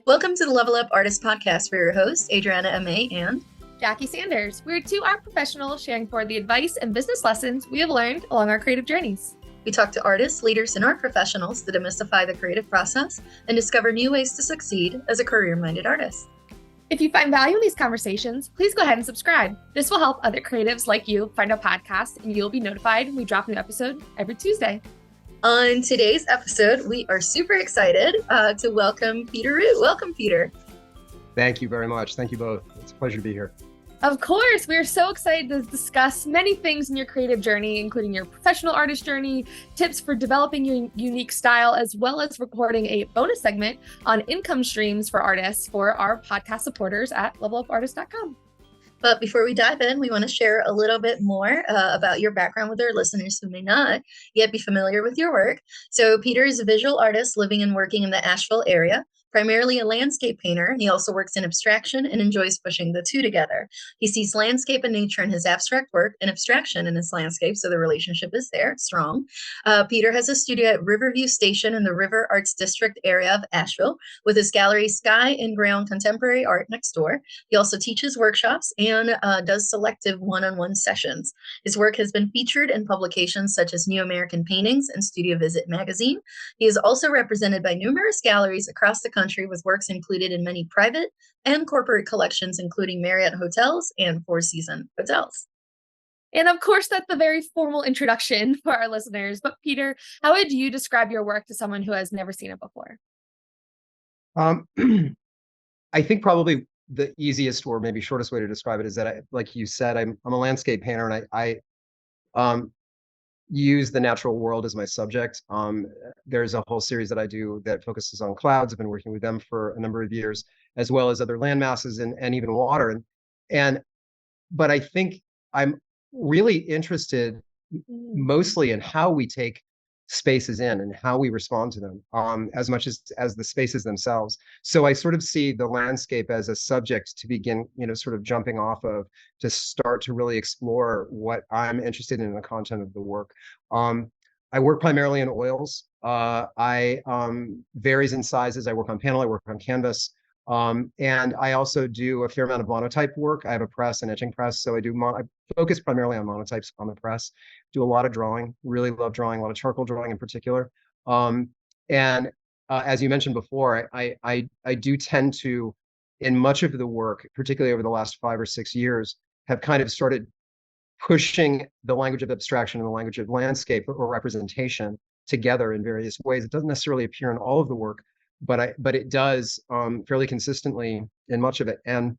Welcome to the Level Up Artist Podcast. We're your hosts, Adriana M.A. and Jackie Sanders. We're two art professionals sharing for the advice and business lessons we have learned along our creative journeys. We talk to artists, leaders, and art professionals to demystify the creative process and discover new ways to succeed as a career-minded artist. If you find value in these conversations, please go ahead and subscribe. This will help other creatives like you find our podcast, and you'll be notified when we drop a new episode every Tuesday. On today's episode, we are super excited to welcome Peter Roux. Welcome, Peter. Thank you very much. Thank you both. It's a pleasure to be here. Of course, we are so excited to discuss many things in your creative journey, including your professional artist journey, tips for developing your unique style, as well as recording a bonus segment on income streams for artists for our podcast supporters at levelupartist.com. But before we dive in, we want to share a little bit more about your background with our listeners who may not yet be familiar with your work. So Peter is a visual artist living and working in the Asheville area, primarily a landscape painter. He also works in abstraction and enjoys pushing the two together. He sees landscape and nature in his abstract work and abstraction in his landscape, so the relationship is there, strong. Peter has a studio at Riverview Station in the River Arts District area of Asheville with his gallery Sky and Ground Contemporary Art next door. He also teaches workshops and does selective one-on-one sessions. His work has been featured in publications such as New American Paintings and Studio Visit magazine. He is also represented by numerous galleries across the country with works included in many private and corporate collections, including Marriott Hotels and Four Seasons Hotels. And of course, that's a very formal introduction for our listeners. But Peter, how would you describe your work to someone who has never seen it before? I think probably the easiest or maybe shortest way to describe it is that, like you said, I'm a landscape painter, and I use the natural world as my subject. There's a whole series that I do that focuses on clouds. I've been working with them for a number of years, as well as other land masses and even water. But I think I'm really interested mostly in how we take spaces in and how we respond to them, as much as the spaces themselves. So I sort of see the landscape as a subject to begin, sort of jumping off of, to start to really explore what I'm interested in the content of the work. I work primarily in oils. I varies in sizes. I work on panel, I work on canvas. And I also do a fair amount of monotype work. I have a press and etching press, so I focus primarily on monotypes on the press. Do a lot of drawing, really love drawing, a lot of charcoal drawing in particular. As you mentioned before, I do tend to, in much of the work, particularly over the last 5 or 6 years, have kind of started pushing the language of abstraction and the language of landscape or representation together in various ways. It doesn't necessarily appear in all of the work, but it does fairly consistently in much of it. And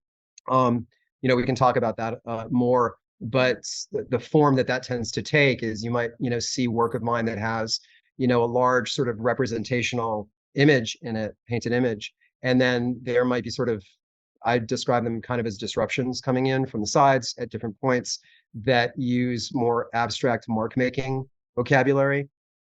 we can talk about that more. But the form that tends to take is you might see work of mine that has a large sort of representational image in it, painted image, and then there might be sort of, I describe them kind of as disruptions coming in from the sides at different points that use more abstract mark making vocabulary.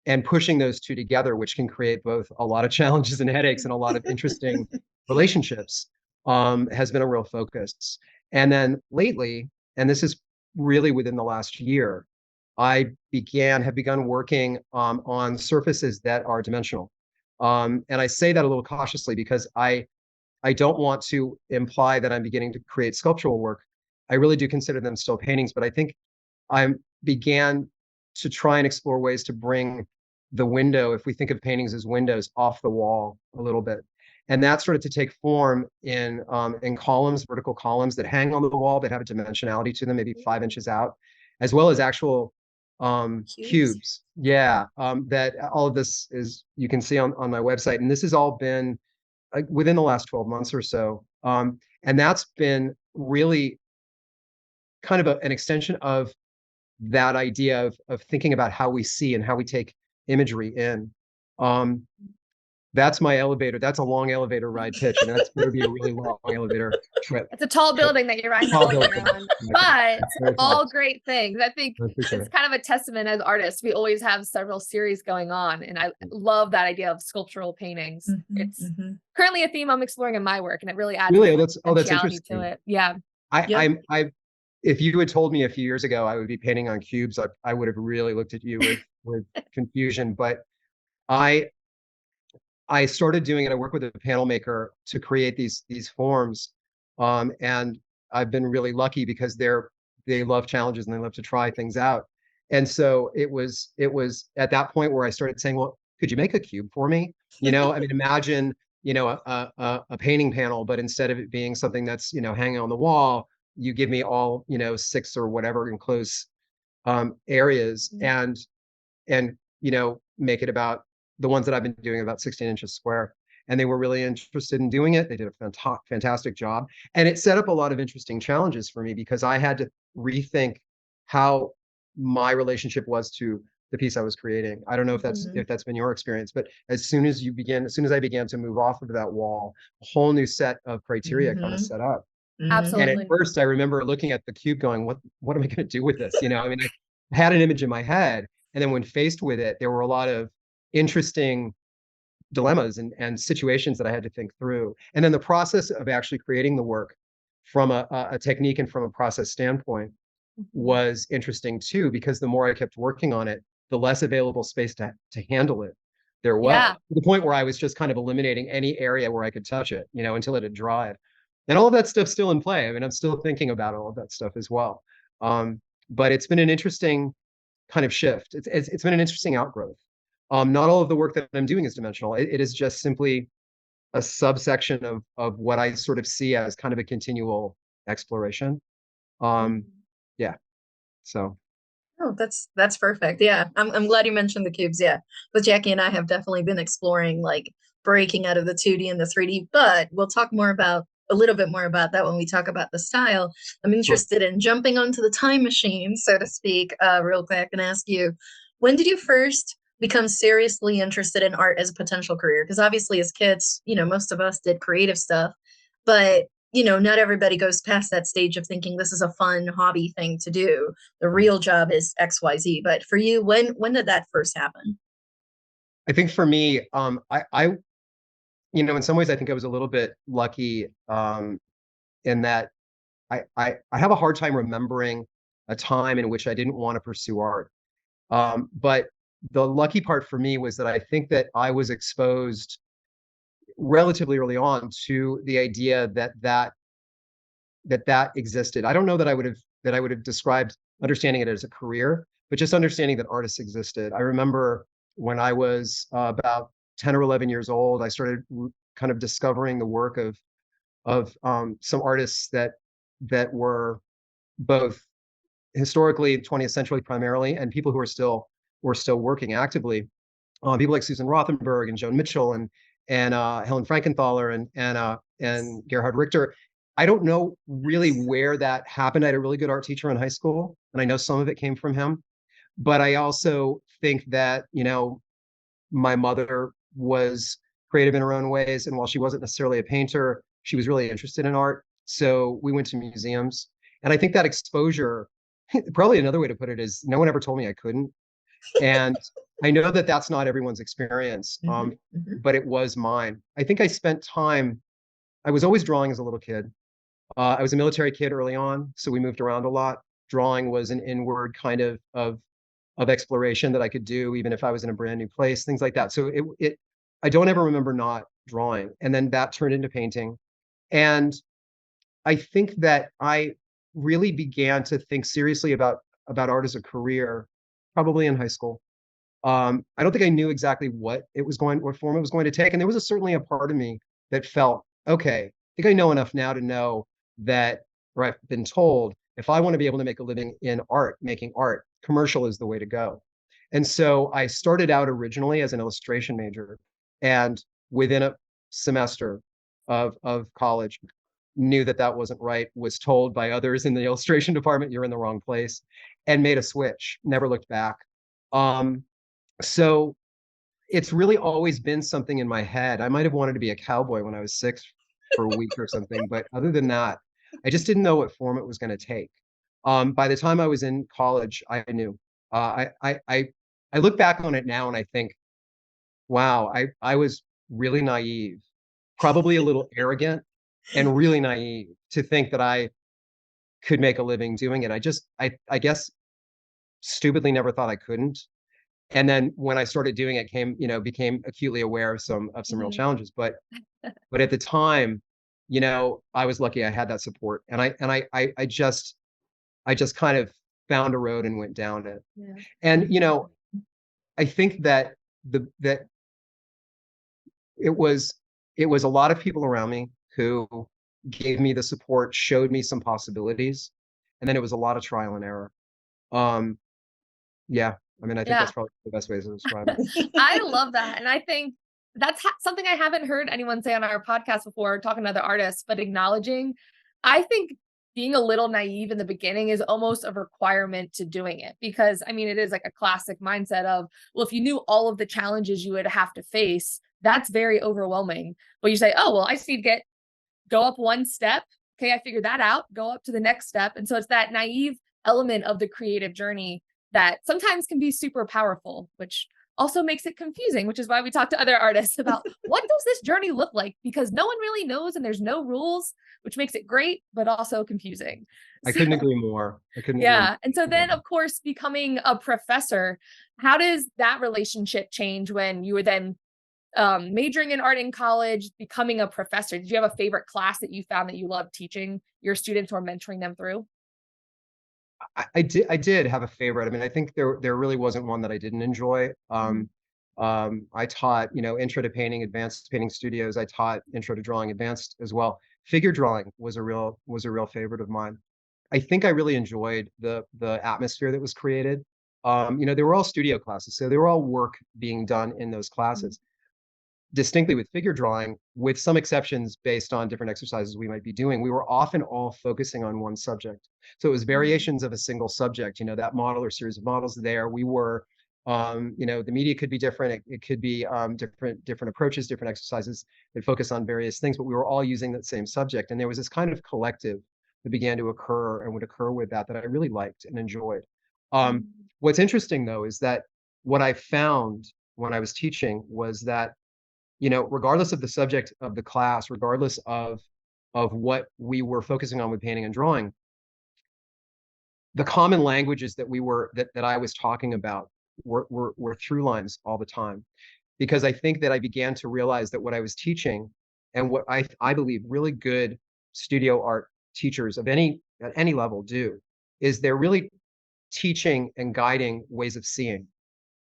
And pushing those two together, which can create both a lot of challenges and headaches and a lot of interesting relationships, has been a real focus. And then lately, and this is really within the last year, I have begun working on surfaces that are dimensional. And I say that a little cautiously because I don't want to imply that I'm beginning to create sculptural work. I really do consider them still paintings, but I think I began to try and explore ways to bring the window, if we think of paintings as windows, off the wall a little bit. And that's sort of to take form in columns, vertical columns that hang on the wall that have a dimensionality to them, maybe 5 inches out, as well as actual cubes. Yeah, that all of this is, you can see on my website. And this has all been within the last 12 months or so. And that's been really kind of an extension of that idea of thinking about how we see and how we take imagery in. That's my elevator. That's a long elevator ride pitch, and that's going to be a really long elevator trip. It's a tall building that you're riding the elevator on, but all great things. I think it's kind of a testament as artists. We always have several series going on, and I love that idea of sculptural paintings. It's currently a theme I'm exploring in my work, and it really adds that's interesting to it. Yeah. If you had told me a few years ago I would be painting on cubes, I would have really looked at you with confusion. But I started doing it. I work with a panel maker to create these forms, and I've been really lucky because they love challenges and they love to try things out. And so it was at that point where I started saying, well, could you make a cube for me? I mean, imagine a painting panel, but instead of it being something that's hanging on the wall, you give me all six or whatever enclosed areas, and make it about the ones that I've been doing about 16 inches square. And they were really interested in doing it. They did a fantastic job. And it set up a lot of interesting challenges for me because I had to rethink how my relationship was to the piece I was creating. I don't know if Mhm. that's been your experience, but as soon as I began to move off of that wall, a whole new set of criteria kind of Mhm. set up. Mhm. And at Absolutely. first I remember looking at the cube going, what am I going to do with this? I mean, I had an image in my head, and then when faced with it, there were a lot of interesting dilemmas and situations that I had to think through. And then the process of actually creating the work from a technique and from a process standpoint Mhm. was interesting too, because the more I kept working on it, the less available space to handle it there was, Yeah. to the point where I was just kind of eliminating any area where I could touch it, until it had dried. And all of that stuff's still in play. I mean, I'm still thinking about all of that stuff as well. But it's been an interesting kind of shift. It's been an interesting outgrowth. Not all of the work that I'm doing is dimensional. It is just simply a subsection of what I sort of see as kind of a continual exploration. Um, Mhm. yeah. So Oh, that's perfect. Yeah, I'm glad you mentioned the cubes. Yeah, but Jackie and I have definitely been exploring like breaking out of the 2D and the 3D. But we'll talk more about a little bit more about that when we talk about the style. I'm sure. interested in jumping onto the time machine, so to speak, real quick, and ask you, when did you first become seriously interested in art as a potential career? Because obviously, as kids, most of us did creative stuff, but not everybody goes past that stage of thinking this is a fun hobby thing to do. The real job is XYZ. But for you, when did that first happen? I think for me, in some ways, I think I was a little bit lucky, in that I have a hard time remembering a time in which I didn't want to pursue art. But the lucky part for me was that I think that I was exposed relatively early on to the idea that existed. I don't know that I would have described understanding it as a career, but just understanding that artists existed. I remember when I was about 10 or 11 years old, I started kind of discovering the work of some artists that were both historically 20th century primarily, and people who are still working actively. People like Susan Rothenberg and Joan Mitchell and Helen Frankenthaler and Gerhard Richter. I don't know really where that happened. I had a really good art teacher in high school, and I know some of it came from him. But I also think that my mother was creative in her own ways, and while she wasn't necessarily a painter, she was really interested in art. So we went to museums, and I think that exposure, probably another way to put it is, no one ever told me I couldn't. And I know that that's not everyone's experience, Mm-hmm, mm-hmm. but it was mine. I think I spent time, I was always drawing as a little kid. I was a military kid early on, so we moved around a lot. Drawing was an inward kind of exploration that I could do, even if I was in a brand new place, things like that. So I don't ever remember not drawing. And then that turned into painting. And I think that I really began to think seriously about art as a career, probably in high school. I don't think I knew exactly what form it was going to take. And there was certainly a part of me that felt, okay, I think I know enough now to know that, or I've been told, if I want to be able to make a living in art, making art, commercial is the way to go. And so I started out originally as an illustration major, and within a semester of college, knew that that wasn't right, was told by others in the illustration department, you're in the wrong place, and made a switch, never looked back. Um, so it's really always been something in my head. I might have wanted to be a cowboy when I was 6 for a week or something, but other than that, I just didn't know what form it was going to take. By the time I was in college, I knew. I look back on it now and I think, wow, I was really naive, probably a little arrogant, and really naive to think that I could make a living doing it. I guess stupidly never thought I couldn't. And then when I started doing it, became acutely aware of some real Mhm. challenges. But at the time, I was lucky I had that support. And I just kind of found a road and went down it. Yeah. And, I think that that it was a lot of people around me who gave me the support, showed me some possibilities, and then it was a lot of trial and error. Um, yeah, I mean, I think Yeah. that's probably the best way to describe it. I love that. And I think that's something I haven't heard anyone say on our podcast before, talking to other artists, but acknowledging, I think being a little naive in the beginning is almost a requirement to doing it. Because I mean, it is like a classic mindset of, well, if you knew all of the challenges you would have to face, that's very overwhelming. But you say, oh, well, I just need to go up one step. Okay, I figured that out, go up to the next step. And so it's that naive element of the creative journey that sometimes can be super powerful, which also makes it confusing, which is why we talk to other artists about what does this journey look like? Because no one really knows and there's no rules, which makes it great, but also confusing. I So, couldn't agree more. I couldn't agree more. yeah. And so then, of course, becoming a professor, how does that relationship change when you were then majoring in art in college, becoming a professor? Did you have a favorite class that you found that you loved teaching your students or mentoring them through? I did have a favorite. I mean, I think there really wasn't one that I didn't enjoy. Mhm. I taught, intro to painting, advanced painting studios. I taught intro to drawing advanced as well. Figure drawing was a real favorite of mine. I think I really enjoyed the atmosphere that was created. They were all studio classes, so they were all work being done in those Mhm. classes. Distinctly with figure drawing, with some exceptions based on different exercises we might be doing, we were often all focusing on one subject. So it was Mhm. variations of a single subject, that model or series of models there. We were, the media could be different. It could be different approaches, different exercises that focus on various things, but we were all using that same subject. And there was this kind of collective that began to occur and would occur with that I really liked and enjoyed. Mhm. What's interesting though is that what I found when I was teaching was that regardless of the subject of the class, regardless of what we were focusing on with painting and drawing, the common languages that I was talking about were through lines all the time. Because I think that I began to realize that what I was teaching and what I believe really good studio art teachers of any level do is they're really teaching and guiding ways of seeing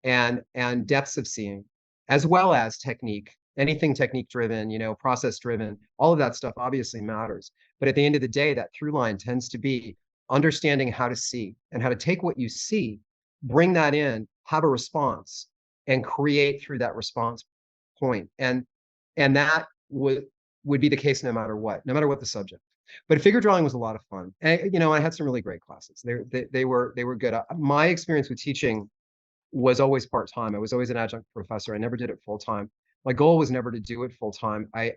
and depths of seeing, as well as technique. Anything technique driven, process driven, all of that stuff obviously matters. But at the end of the day, that through line tends to be understanding how to see and how to take what you see, bring that in, have a response, and create through that response point. And that would be the case no matter what the subject. But figure drawing was a lot of fun. And I had some really great classes. They were good. My experience with teaching was always part-time. I was always an adjunct professor. I never did it full-time. My goal was never to do it full-time. I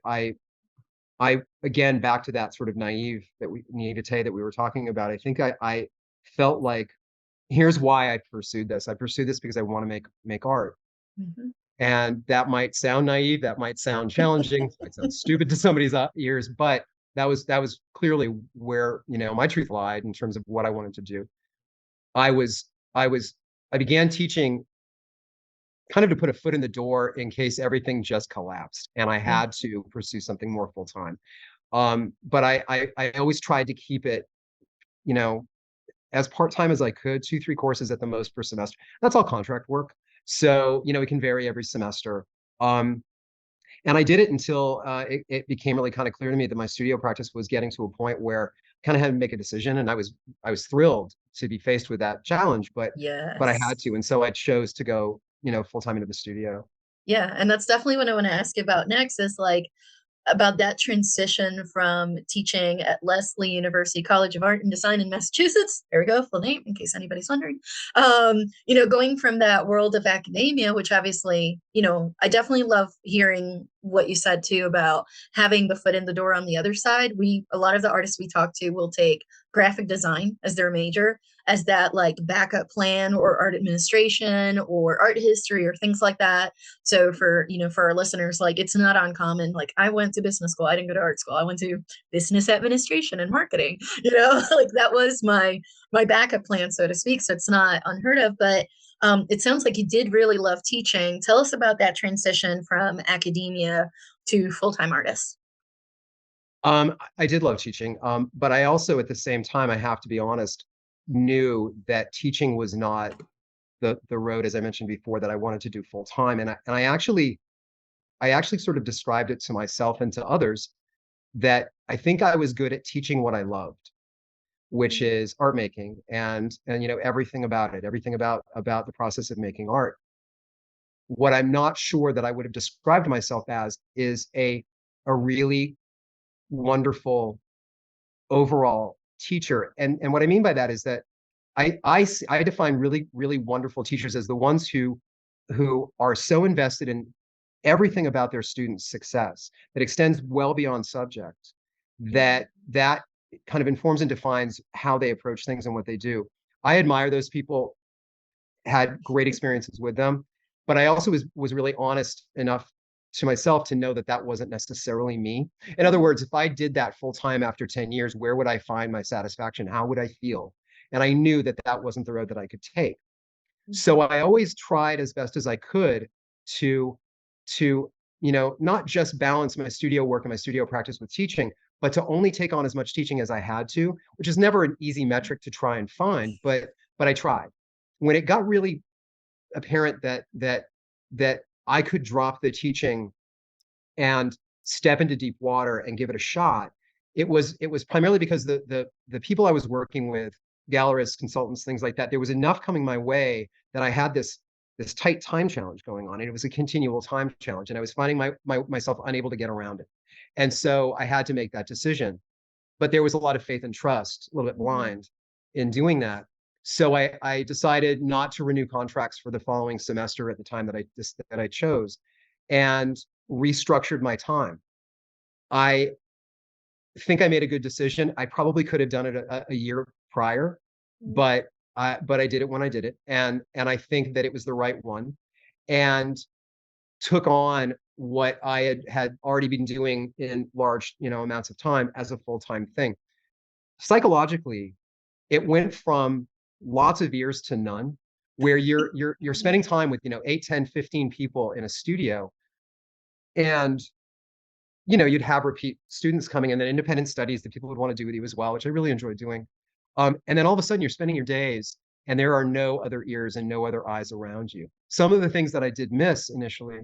again, back to that sort of naive that we naivete that we were talking about. I think I felt like here's why I pursued this. I pursued this because I want to make art. Mhm. And that might sound naive, that might sound challenging, it might sound stupid to somebody's ears, but that was clearly where, my truth lied in terms of what I wanted to do. I was I was I began teaching kind of to put a foot in the door in case everything just collapsed and I Yeah. had to pursue something more full time. But I always tried to keep it, you know, as part time as I could, 2, 3 courses at the most per semester. That's all contract work. So, it can vary every semester. Um, and I did it until it became really kind of clear to me that my studio practice was getting to a point where I kind of had to make a decision, and I was thrilled to be faced with that challenge, but I Yes. had to, and so I chose to go, full time into the studio. Yeah, and that's definitely what I want to ask you about next is like about that transition from teaching at Lesley University College of Art and Design in Massachusetts. There we go, full name in case anybody's wondering. Going from that world of academia, which obviously, I definitely love hearing what you said too about having the foot in the door on the other side. A lot of the artists we talk to will take graphic design as their major, as that like backup plan, or art administration or art history or things like that. So for our listeners, like it's not uncommon. Like I went to business school. I didn't go to art school. I went to business administration and marketing, like that was my backup plan, so to speak. So it's not unheard of. But It sounds like you did really love teaching. Tell us about that transition from academia to full-time artist. I did love teaching, but I also, at the same time, I have to be honest, knew that teaching was not the road, as I mentioned before, that I wanted to do full time. And I actually sort of described it to myself and to others that I think I was good at teaching what I loved, which is art making and everything about it, everything about the process of making art. What I'm not sure that I would have described myself as is a really wonderful overall teacher. And what I mean by that is that I define really wonderful teachers as the ones who are so invested in everything about their students' success that extends well beyond subject, that kind of informs and defines how they approach things and what they do. I admire those people, had great experiences with them, but I also was really honest enough to myself to know that that wasn't necessarily me. In other words, if I did that full time after 10 years, where would I find my satisfaction? How would I feel? And I knew that that wasn't the road that I could take. So I always tried as best as I could to not just balance my studio work and my studio practice with teaching, but to only take on as much teaching as I had to, which is never an easy metric to try and find, but I tried. When it got really apparent that I could drop the teaching and step into deep water and give it a shot, it was primarily because the people I was working with, gallerists, consultants, things like that, there was enough coming my way that I had this tight time challenge going on, and it was a continual time challenge, and I was finding myself unable to get around it. And so I had to make that decision. But there was a lot of faith and trust, a little bit blind in doing that. So I decided not to renew contracts for the following semester at the time that I chose, and restructured my time. I think I made a good decision. I probably could have done it a year prior, but I did it when I did it, and I think that it was the right one, and took on what I had already been doing in large amounts of time as a full-time thing. Psychologically, it went from lots of years to none, where you're spending time with 8, 10, 15 people in a studio, and you'd have repeat students coming, and then independent studies that people would want to do with you as well, which I really enjoyed doing. And then all of a sudden you're spending your days and there are no other ears and no other eyes around you. Some of the things that I did miss initially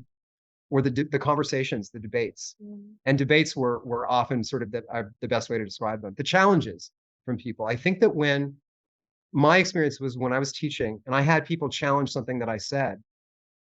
were the conversations, the debates. And debates were often sort of the best way to describe them. The challenges from people. I think that when my experience was when I was teaching and I had people challenge something that I said,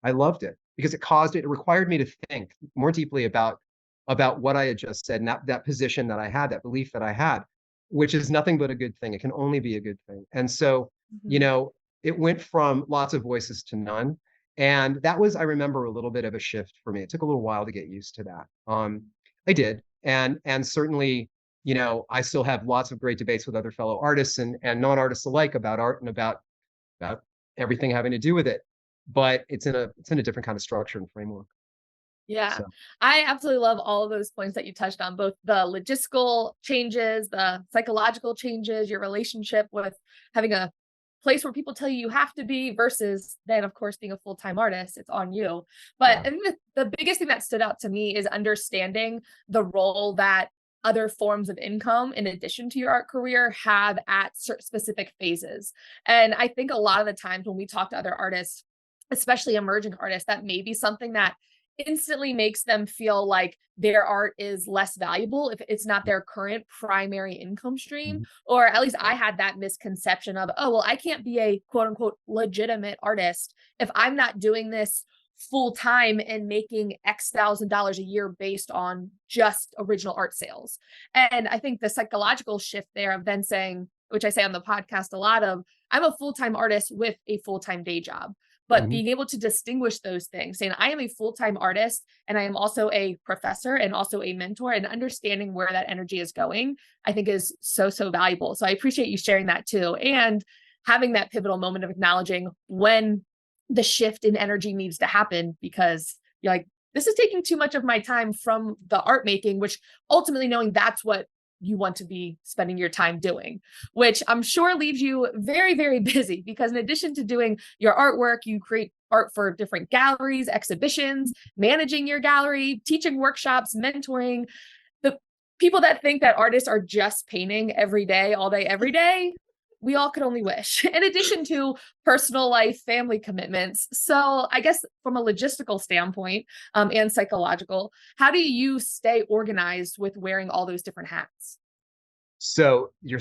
I loved it because it required me to think more deeply about what I had just said, and that position that I had, that belief that I had, which is nothing but a good thing. It can only be a good thing. And so, it went from lots of voices to none. And that was, I remember, a little bit of a shift for me. It took a little while to get used to that. I did. And certainly, I still have lots of great debates with other fellow artists and non-artists alike about art and about everything having to do with it. But it's in a different kind of structure and framework. Yeah, So. I absolutely love all of those points that you touched on, both the logistical changes, the psychological changes, your relationship with having a place where people tell you have to be versus then, of course, being a full-time artist, it's on you. But I think the biggest thing that stood out to me is understanding the role that other forms of income in addition to your art career have at specific phases. And I think a lot of the times when we talk to other artists, especially emerging artists, that may be something that instantly makes them feel like their art is less valuable if it's not their current primary income stream. Or at least I had that misconception of, oh, well, I can't be a quote unquote legitimate artist if I'm not doing this full time and making X thousand dollars a year based on just original art sales. And I think the psychological shift there of then saying, which I say on the podcast a lot of, I'm a full-time artist with a full-time day job. But being able to distinguish those things, saying I am a full-time artist and I am also a professor and also a mentor, and understanding where that energy is going, I think is so valuable. So I appreciate you sharing that too. And having that pivotal moment of acknowledging when the shift in energy needs to happen, because you're like, this is taking too much of my time from the art making, which ultimately knowing that's what you want to be spending your time doing, which I'm sure leaves you very, very busy, because in addition to doing your artwork, you create art for different galleries, exhibitions, managing your gallery, teaching workshops, mentoring. The people that think that artists are just painting every day, all day, every day, we all could only wish, in addition to personal life, family commitments. So I guess from a logistical standpoint, and psychological, how do you stay organized with wearing all those different hats? So your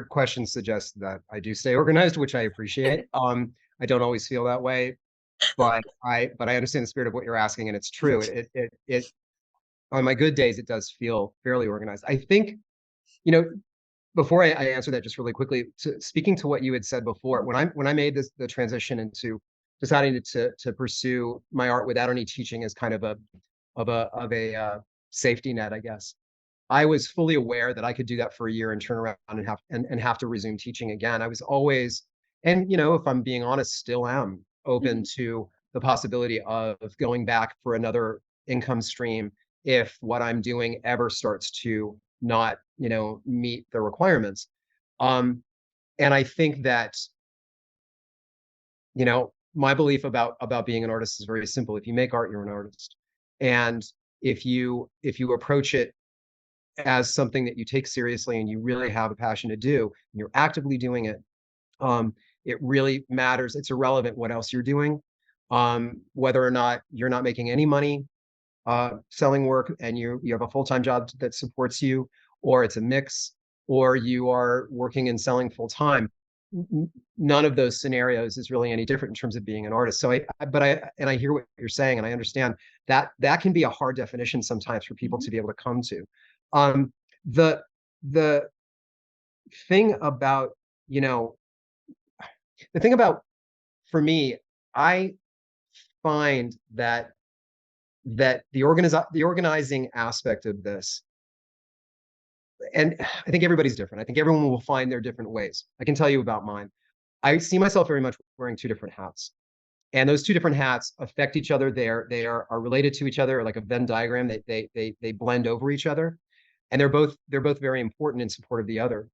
question suggests that I do stay organized, which I appreciate. I don't always feel that way, but I understand the spirit of what you're asking, and it's true. It on my good days, it does feel fairly organized. I think, you know, before I answer that, just really quickly, speaking to what you had said before, when I made the transition into deciding to pursue my art without any teaching as kind of a safety net, I guess, I was fully aware that I could do that for a year and turn around and have to resume teaching again. I was always, and if I'm being honest, still am open to the possibility of going back for another income stream if what I'm doing ever starts to not, meet the requirements. And I think that, my belief about being an artist is very simple. If you make art, you're an artist. And if you approach it as something that you take seriously and you really have a passion to do, and you're actively doing it, it really matters. It's irrelevant what else you're doing, whether or not you're not making any money selling work and you have a full-time job that supports you, or it's a mix, or you are working and selling full-time. None of those scenarios is really any different in terms of being an artist. So I hear what you're saying, and I understand that that can be a hard definition sometimes for people to be able to come to. Um, the the thing about, you know, the thing about for me, I find that the organizing aspect of this, and I think everybody's different. I think everyone will find their different ways. I can tell you about mine. I see myself very much wearing two different hats. And those two different hats affect each other. They are related to each other like a Venn diagram. They blend over each other. And they're both very important in support of the other.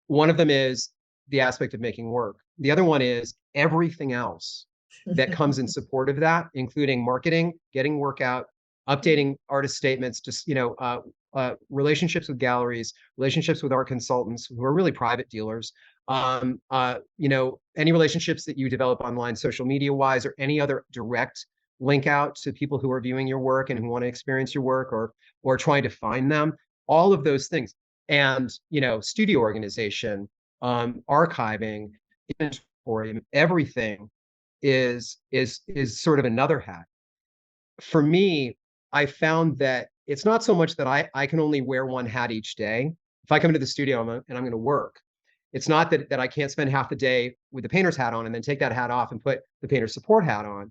One of them is the aspect of making work. The other one is everything else that comes in support of that, including marketing, getting work out, updating artist statements, just relationships with galleries, relationships with art consultants who are really private dealers, any relationships that you develop online, social media wise, or any other direct link out to people who are viewing your work and who want to experience your work, or trying to find them, all of those things. And studio organization, archiving, inventory, everything is sort of another hat. For me, I found that it's not so much that I can only wear one hat each day. If I come into the studio and I'm going to work, it's not that I can't spend half the day with the painter's hat on and then take that hat off and put the painter support hat on,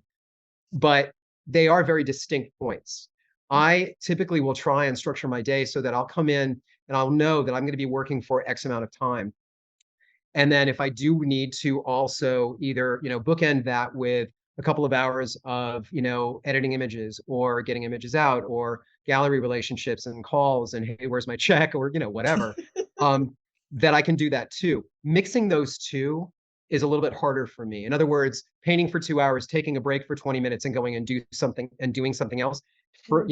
but they are very distinct points. I typically will try and structure my day so that I'll come in and I'll know that I'm going to be working for X amount of time. And then if I do need to also either, bookend that with a couple of hours of, editing images or getting images out, or gallery relationships and calls and, hey, where's my check, or, whatever, that I can do that too. Mixing those two is a little bit harder for me. In other words, painting for 2 hours, taking a break for 20 minutes and going and doing something else for,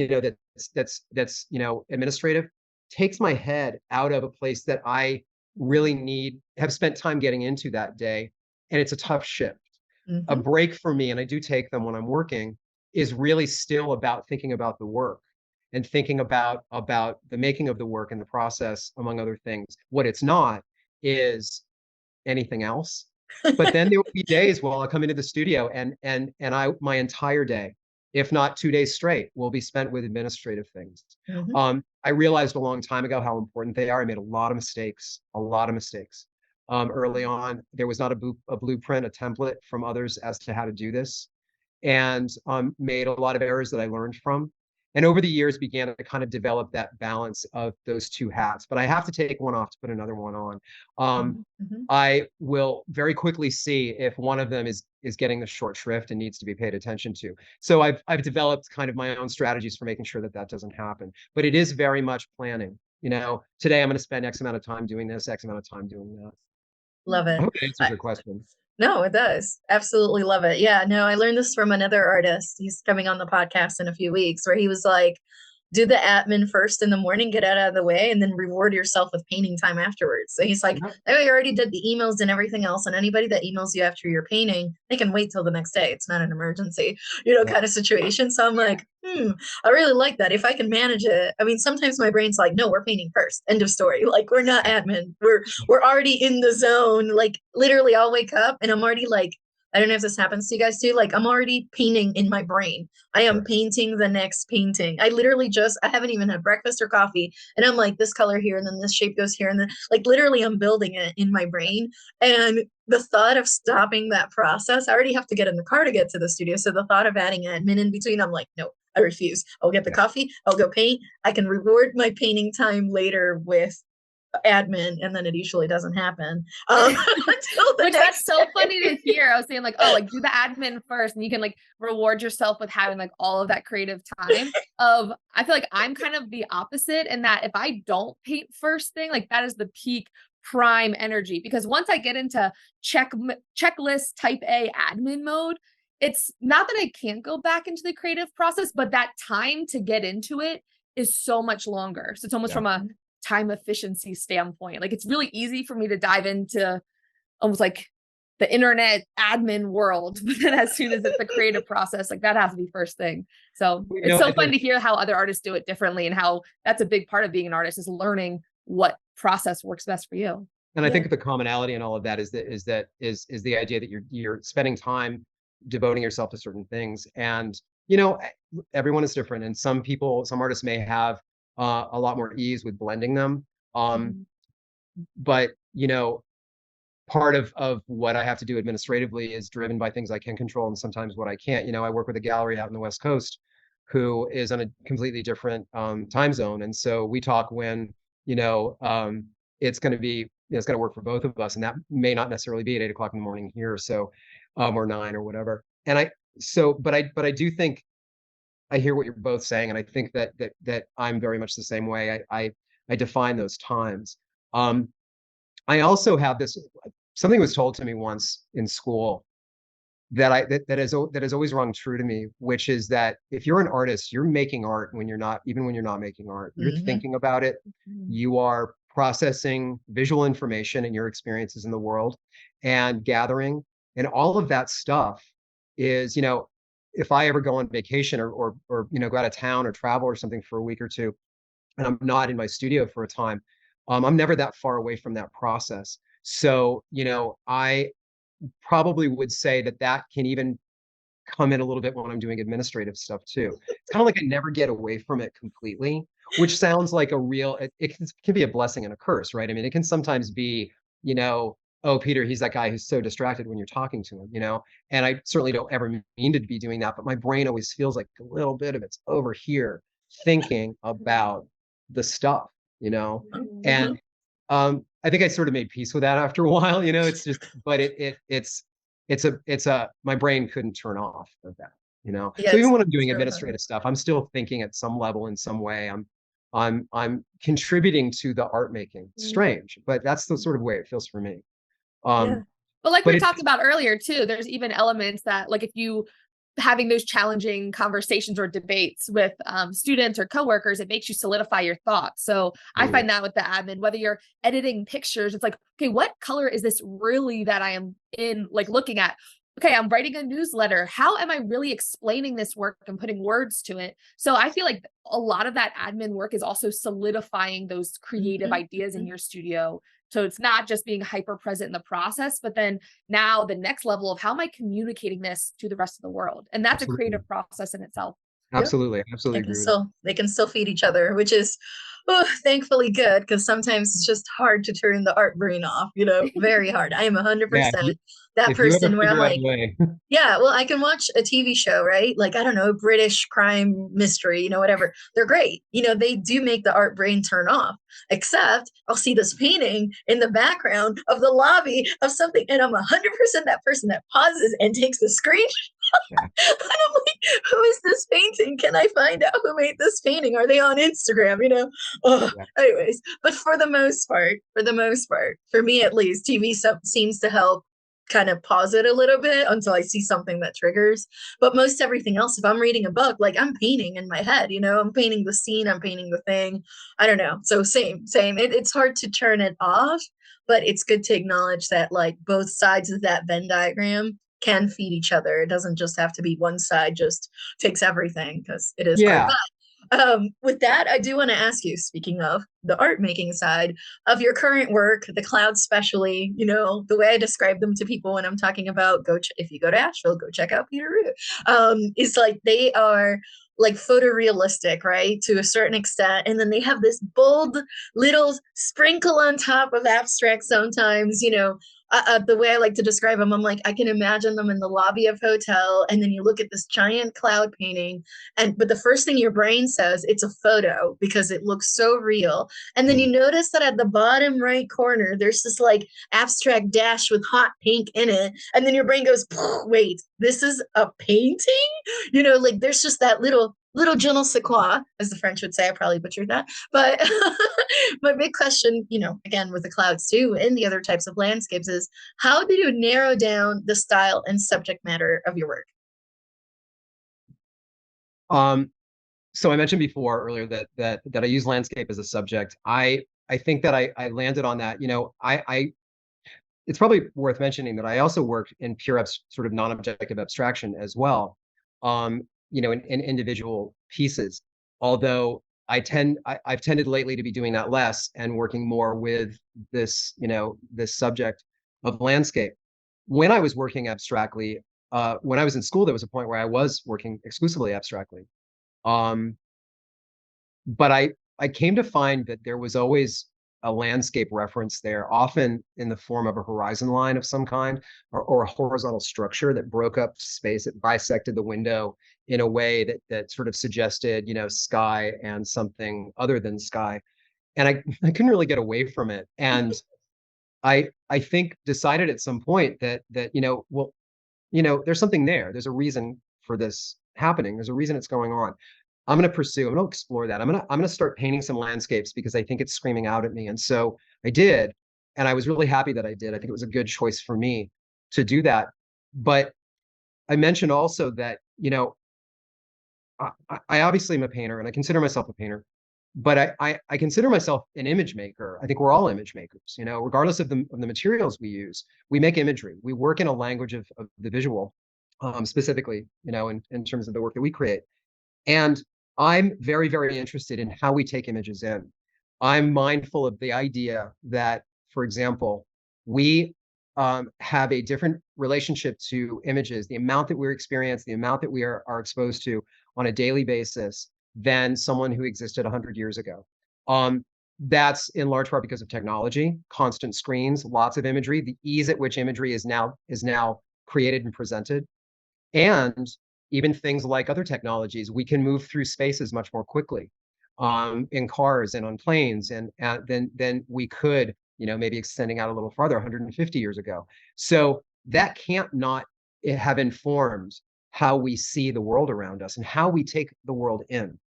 that's administrative, takes my head out of a place that I really have spent time getting into that day. And it's a tough shift. A break for me, and I do take them when I'm working, is really still about thinking about the work and thinking about the making of the work and the process, among other things. What it's not is anything else. But then there will be days where I'll come into the studio and my entire day, if not 2 days straight, will be spent with administrative things. I realized a long time ago how important they are. I made a lot of mistakes. Early on. There was not a blueprint, a template from others as to how to do this, and made a lot of errors that I learned from. And over the years began to kind of develop that balance of those two hats. But I have to take one off to put another one on. I will very quickly see if one of them is getting the short shrift and needs to be paid attention to. So I've developed kind of my own strategies for making sure that that doesn't happen. But it is very much planning. today I'm going to spend X amount of time doing this, X amount of time doing that. Love I it. hope it answers your question. No, it does. Absolutely love it. Yeah, no, I learned this from another artist. He's coming on the podcast in a few weeks, where he was like, do the admin first in the morning, get it out of the way, and then reward yourself with painting time afterwards. So he's like, Yeah. I already did the emails and everything else. And anybody that emails you after you're painting, they can wait till the next day. It's not an emergency, Yeah. kind of situation. So I'm like, I really like that. If I can manage it. I mean, sometimes my brain's like, no, we're painting first. End of story. Like, we're not admin. We're already in the zone. Like, literally, I'll wake up and I'm already like, I don't know if this happens to you guys too. Like, I'm already painting in my brain. I am painting the next painting. I haven't even had breakfast or coffee. And I'm like, this color here, and then this shape goes here. And then, like, literally, I'm building it in my brain. And the thought of stopping that process, I already have to get in the car to get to the studio. So the thought of adding admin in between, I'm like, no, I refuse. I'll get the coffee. I'll go paint. I can reward my painting time later with admin, and then it usually doesn't happen which that's so funny to hear. I was saying like, oh, like do the admin first and you can like reward yourself with having like all of that creative time. I feel like I'm kind of the opposite in that if I don't paint first thing, like that is the peak prime energy, because once I get into checklist type A admin mode, it's not that I can't go back into the creative process, but that time to get into it is so much longer. So it's almost from a time efficiency standpoint. Like it's really easy for me to dive into almost like the internet admin world, but then as soon as it's the creative process, like that has to be first thing. So it's so fun to hear how other artists do it differently, and how that's a big part of being an artist, is learning what process works best for you. And I think the commonality in all of that is the idea that you're spending time devoting yourself to certain things. And everyone is different, and some artists may have a lot more ease with blending them. But part of what I have to do administratively is driven by things I can control, and sometimes what I can't. I work with a gallery out in the West Coast who is on a completely different time zone, and so we talk when it's going to be it's going to work for both of us, and that may not necessarily be at 8 o'clock in the morning here, so or 9 or whatever. And but I do think I hear what you're both saying, and I think that I'm very much the same way. I define those times. I also have something was told to me once in school that has always rung true to me, which is that if you're an artist, you're making art when you're not making art. You're thinking about it. You are processing visual information and your experiences in the world and gathering, and all of that stuff is, if I ever go on vacation or go out of town or travel or something for a week or two, and I'm not in my studio for a time, I'm never that far away from that process. So, I probably would say that can even come in a little bit when I'm doing administrative stuff too. It's kind of like I never get away from it completely, which sounds like it can be a blessing and a curse, right? I mean, it can sometimes be, oh, Peter, he's that guy who's so distracted when you're talking to him, and I certainly don't ever mean to be doing that, but my brain always feels like a little bit of it's over here thinking about the stuff, and I think I sort of made peace with that after a while, it's just, but my brain couldn't turn off of that, so even when I'm doing administrative stuff, I'm still thinking at some level, in some way, I'm contributing to the art making. It's strange, but that's the sort of way it feels for me. But like we were talking about earlier too, there's even elements that, like, if you having those challenging conversations or debates with students or coworkers, it makes you solidify your thoughts. So I find that with the admin, whether you're editing pictures, it's like, okay, what color is this really that I am looking at? Okay, I'm writing a newsletter. How am I really explaining this work and putting words to it? So I feel like a lot of that admin work is also solidifying those creative ideas in your studio. So it's not just being hyper present in the process, but then now the next level of how am I communicating this to the rest of the world? And that's a creative process in itself. Absolutely. They can still feed each other, which is thankfully good, because sometimes it's just hard to turn the art brain off, very hard. I am 100% that person where I'm like, yeah, well, I can watch a TV show, right? Like, I don't know, British crime mystery, whatever. They're great. They do make the art brain turn off, except I'll see this painting in the background of the lobby of something, and I'm 100% that person that pauses and takes the screenshot Yeah. And I'm like, who is this painting? Can I find out who made this painting? Are they on Instagram? You know? Oh, Yeah. anyways, but for the most part, for me at least, TV seems to help kind of pause it a little bit until I see something that triggers. But most everything else, if I'm reading a book, like I'm painting in my head, you know, I'm painting the scene, I'm painting the thing. I don't know. So same. It's hard to turn it off, but it's good to acknowledge that like both sides of that Venn diagram can feed each other. It doesn't just have to be one side just takes everything because it is hard. Yeah. But with that, I do want to ask you, speaking of the art making side of your current work, the clouds, especially, you know, the way I describe them to people when I'm talking about if you go to Asheville, go check out Peter Roux. Is like they are like photorealistic, right, to a certain extent, and then they have this bold little sprinkle on top of abstract sometimes, you know. The way I like to describe them, I'm like, I can imagine them in the lobby of hotel, and then you look at this giant cloud painting, but the first thing your brain says, it's a photo because it looks so real. And then you notice that at the bottom right corner, there's this like abstract dash with hot pink in it, and then your brain goes, wait, this is a painting? You know, like there's just that little je ne sais quoi, as the French would say. I probably butchered that. But my big question, you know, again, with the clouds too, and the other types of landscapes is how do you narrow down the style and subject matter of your work? Um, so I mentioned before earlier that I use landscape as a subject. I think that I landed on that. You know, I it's probably worth mentioning that I also worked in pure sort of non-objective abstraction as well. You know, in individual pieces. Although I've tended lately to be doing that less and working more with this, you know, this subject of landscape. When I was working abstractly, when I was in school, there was a point where I was working exclusively abstractly. Um, but I came to find that there was always a landscape reference there, often in the form of a horizon line of some kind, or a horizontal structure that broke up space, that bisected the window in a way that sort of suggested, you know, sky and something other than sky. And I couldn't really get away from it. And I think decided at some point that, you know, well, you know, there's something there. There's a reason for this happening. There's a reason it's going on. I'm going to explore that. I'm going to start painting some landscapes because I think it's screaming out at me. And so I did. And I was really happy that I did. I think it was a good choice for me to do that. But I mentioned also that, you know, I obviously am a painter and I consider myself a painter, but I consider myself an image maker. I think we're all image makers, you know, regardless of the materials we use. We make imagery. We work in a language of the visual, specifically, you know, in terms of the work that we create. And I'm very, very interested in how we take images in. I'm mindful of the idea that, for example, we have a different relationship to images, the amount that we're experiencing, the amount that we are exposed to on a daily basis than someone who existed 100 years ago. That's in large part because of technology, constant screens, lots of imagery, the ease at which imagery is now created and presented, and even things like other technologies, we can move through spaces much more quickly in cars and on planes and than we could, you know, maybe extending out a little farther 150 years ago. So that can't not have informed how we see the world around us and how we take the world in.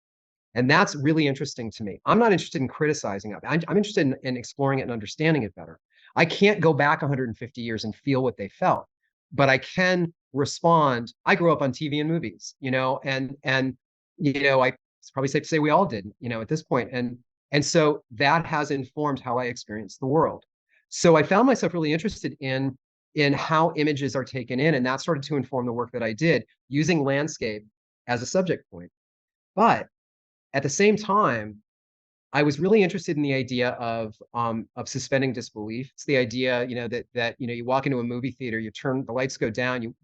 And that's really interesting to me. I'm not interested in criticizing it. I'm interested in exploring it and understanding it better. I can't go back 150 years and feel what they felt, but I can respond. I grew up on TV and movies, you know, and you know, it's probably safe to say we all did, you know, at this point. And so that has informed how I experience the world. So I found myself really interested in how images are taken in, and that started to inform the work that I did using landscape as a subject point. But at the same time, I was really interested in the idea of suspending disbelief. It's the idea, you know, that you know, you walk into a movie theater, you turn the lights go down, you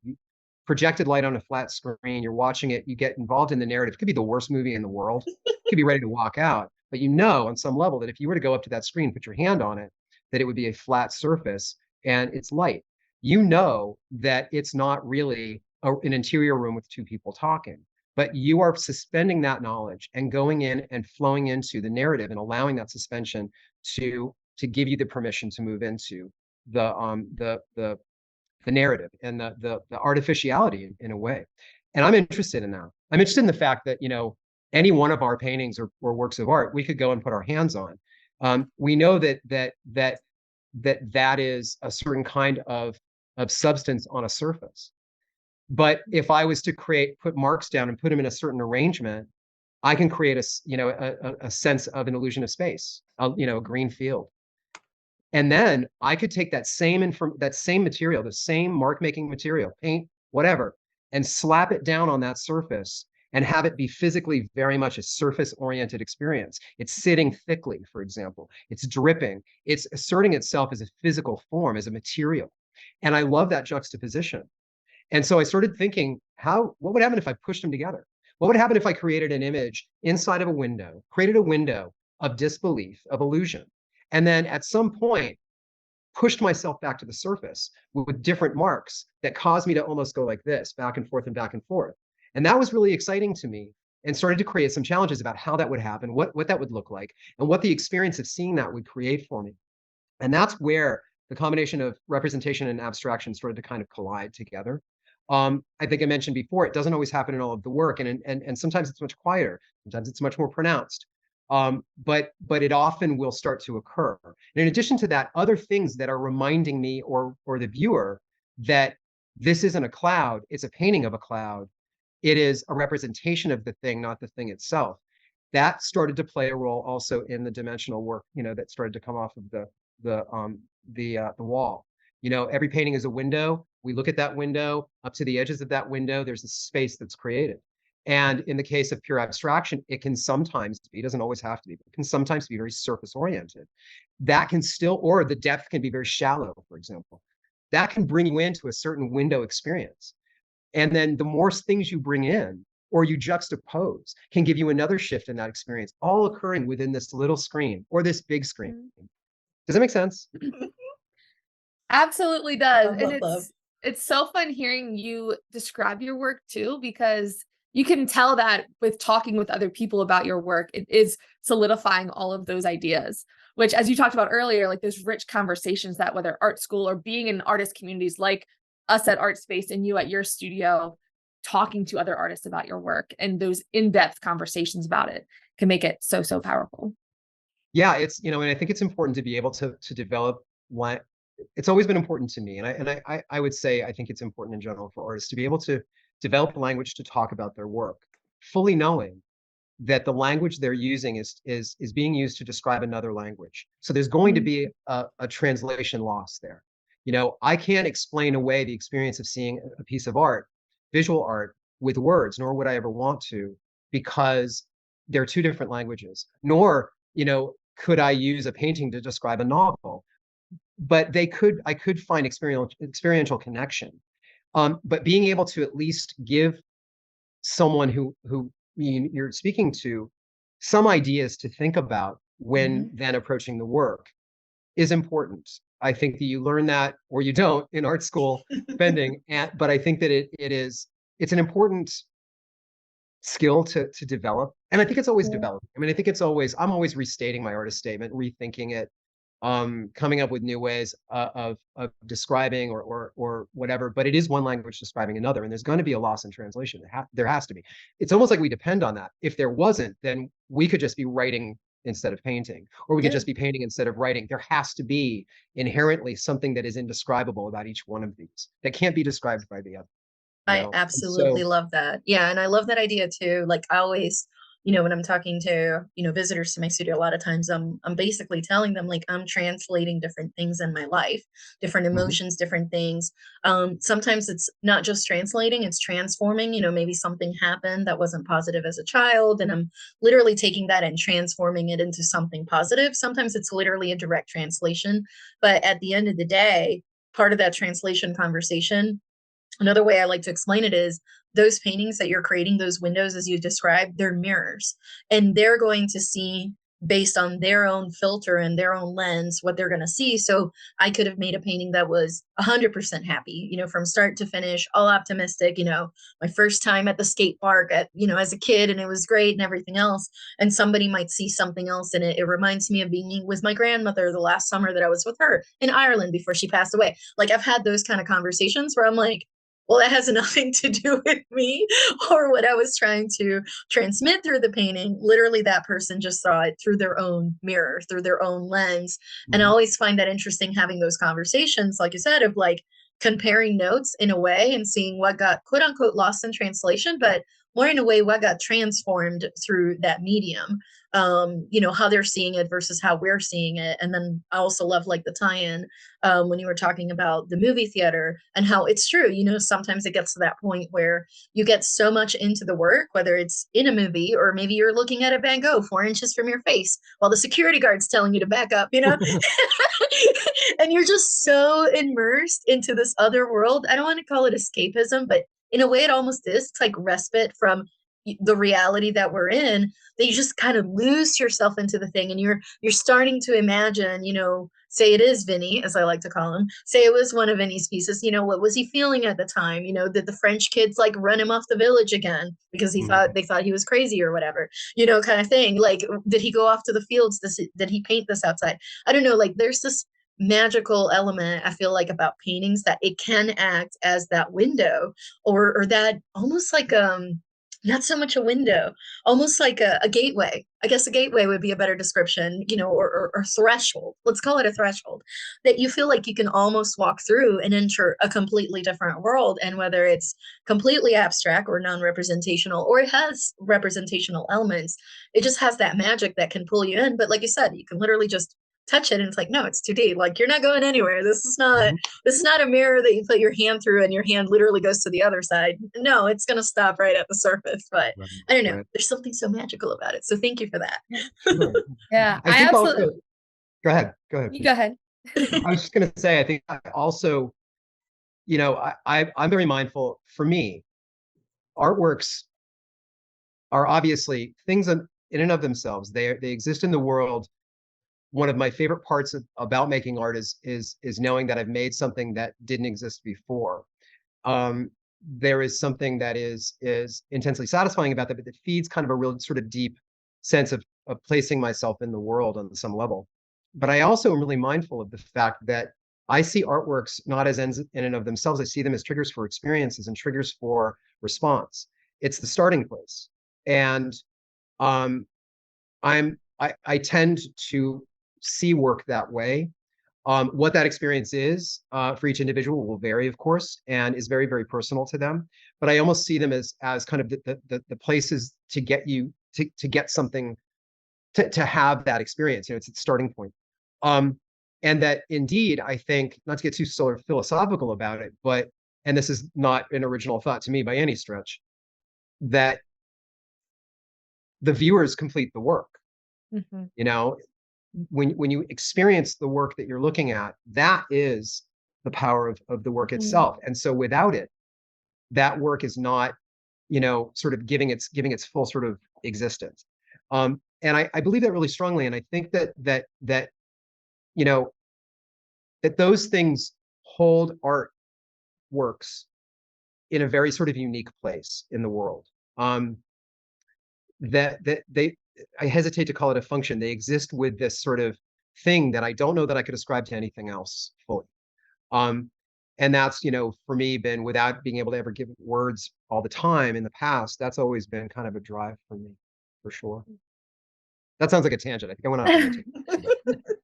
projected light on a flat screen, you're watching it, you get involved in the narrative. It could be the worst movie in the world. You could be ready to walk out, but you know on some level that if you were to go up to that screen, put your hand on it, that it would be a flat surface and it's light. You know that it's not really an interior room with two people talking, but you are suspending that knowledge and going in and flowing into the narrative and allowing that suspension to give you the permission to move into the the narrative and the artificiality in a way. And I'm interested in that. I'm interested in the fact that, any one of our paintings or works of art, we could go and put our hands on. We know that is a certain kind of substance on a surface. But if I was to put marks down and put them in a certain arrangement, I can create a sense of an illusion of space, a green field. And then I could take that same material, the same mark making material, paint, whatever, and slap it down on that surface and have it be physically very much a surface oriented experience. It's sitting thickly, for example. It's dripping. It's asserting itself as a physical form, as a material. And I love that juxtaposition. And so I started thinking, what would happen if I pushed them together? What would happen if I created an image inside of a window, created a window of disbelief, of illusion, and then at some point pushed myself back to the surface with different marks that caused me to almost go like this, back and forth and back and forth. And that was really exciting to me, and started to create some challenges about how that would happen, what that would look like, and what the experience of seeing that would create for me. And that's where the combination of representation and abstraction started to kind of collide together. I think I mentioned before, it doesn't always happen in all of the work, and sometimes it's much quieter, sometimes it's much more pronounced. But it often will start to occur. And in addition to that, other things that are reminding me or the viewer that this isn't a cloud, it's a painting of a cloud. It is a representation of the thing, not the thing itself. That started to play a role also in the dimensional work, that started to come off of the wall. Every painting is a window. We look at that window, up to the edges of that window, there's a space that's created. And in the case of pure abstraction, it can sometimes be, it doesn't always have to be, but it can sometimes be very surface oriented. That can still, or the depth can be very shallow, for example. That can bring you into a certain window experience. And then the more things you bring in, or you juxtapose, can give you another shift in that experience, all occurring within this little screen or this big screen. Does that make sense? Absolutely does. Love, And love, love. it's so fun hearing you describe your work too, because you can tell that with talking with other people about your work, it is solidifying all of those ideas, which, as you talked about earlier, like those rich conversations that whether art school or being in artist communities like us at Art Space and you at your studio, talking to other artists about your work and those in-depth conversations about it can make it so, so powerful. Yeah, it's, and I think it's important to be able to develop it's always been important to me. And I would say, I think it's important in general for artists to be able to develop language to talk about their work, fully knowing that the language they're using is being used to describe another language. So there's going to be a translation loss there. I can't explain away the experience of seeing a piece of art, visual art, with words, nor would I ever want to, because they're two different languages. Nor, could I use a painting to describe a novel? But I could find experiential connection. But being able to at least give someone who you're speaking to some ideas to think about when then approaching the work is important. I think that you learn that, or you don't, in art school, depending. But I think that it's an important skill to develop. And I think it's always developing. I mean, I think I'm always restating my artist statement, rethinking it, coming up with new ways of describing or whatever. But it is one language describing another, and there's going to be a loss in translation. There has to be. It's almost like we depend on that. If there wasn't, then we could just be writing instead of painting, or we could just be painting instead of writing. There has to be inherently something that is indescribable about each one of these that can't be described by the other. I absolutely love that. Yeah. And I love that idea too. Like I always, when I'm talking to, visitors to my studio, a lot of times I'm basically telling them like I'm translating different things in my life, different emotions, different things. Sometimes it's not just translating, it's transforming. Maybe something happened that wasn't positive as a child, and I'm literally taking that and transforming it into something positive. Sometimes it's literally a direct translation. But at the end of the day, part of that translation conversation, another way I like to explain it is those paintings that you're creating, those windows, as you described, they're mirrors, and they're going to see based on their own filter and their own lens, what they're going to see. So I could have made a painting that was 100% happy, from start to finish, all optimistic, my first time at the skate park as a kid, and it was great and everything else. And somebody might see something else in it. It reminds me of being with my grandmother the last summer that I was with her in Ireland before she passed away. Like, I've had those kind of conversations where I'm like, well, that has nothing to do with me or what I was trying to transmit through the painting. Literally, that person just saw it through their own mirror, through their own lens. And I always find that interesting, having those conversations, like you said, of like comparing notes in a way and seeing what got quote unquote lost in translation, but more in a way what got transformed through that medium. How they're seeing it versus how we're seeing it. And then I also love like the tie-in when you were talking about the movie theater and how it's true, sometimes it gets to that point where you get so much into the work, whether it's in a movie or maybe you're looking at a Van Gogh 4 inches from your face while the security guard's telling you to back up, and you're just so immersed into this other world. I don't want to call it escapism, but in a way it almost is. It's like respite from the reality that we're in, that you just kind of lose yourself into the thing, and you're starting to imagine, say it is Vinny, as I like to call him, say it was one of Vinny's pieces, what was he feeling at the time? Did the French kids like run him off the village again because they thought he was crazy or whatever, kind of thing. Like, did he go off to the fields? Did he paint this outside? I don't know. Like, there's this magical element, I feel like, about paintings, that it can act as that window, or that almost like not so much a window, almost like a gateway. I guess a gateway would be a better description, or threshold. Let's call it a threshold, that you feel like you can almost walk through and enter a completely different world. And whether it's completely abstract or non-representational, or it has representational elements, it just has that magic that can pull you in. But like you said, you can literally just touch it and it's like, no, it's 2D. Like, you're not going anywhere. This is not a mirror that you put your hand through and your hand literally goes to the other side. No, it's going to stop right at the surface. But I don't know, there's something so magical about it. So thank you for that. Yeah, I think absolutely. also, go ahead. You go ahead. I was just going to say, I think I also, I'm very mindful. For me, artworks are obviously things in and of themselves. They exist in the world. One of my favorite parts about making art is knowing that I've made something that didn't exist before. There is something that is intensely satisfying about that, but it feeds kind of a real sort of deep sense of placing myself in the world on some level. But I also am really mindful of the fact that I see artworks not as ends in and of themselves. I see them as triggers for experiences and triggers for response. It's the starting place. And I tend to see work that way. What that experience is for each individual will vary, of course, and is very, very personal to them. But I almost see them as kind of the places to get you to get something, to have that experience. It's the starting point. And that indeed, I think, not to get too sort of philosophical about it, but, and this is not an original thought to me by any stretch, that the viewers complete the work. Mm-hmm. When you experience the work that you're looking at, that is the power of the work itself. And so without it, that work is not, sort of giving its full sort of existence. And I believe that really strongly. And I think that that those things hold art works in a very sort of unique place in the world. That I hesitate to call it a function. They exist with this sort of thing that I don't know that I could ascribe to anything else fully. And that's, for me, been, without being able to ever give words all the time in the past, that's always been kind of a drive for me, for sure. That sounds like a tangent. I think I went on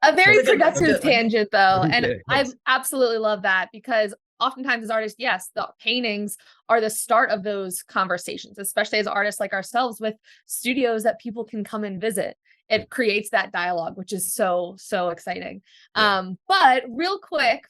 a very productive tangent, though. And Yeah, I absolutely love that, because oftentimes as artists, yes, the paintings are the start of those conversations, especially as artists like ourselves with studios that people can come and visit. It creates that dialogue, which is so, so exciting. Yeah. But real quick,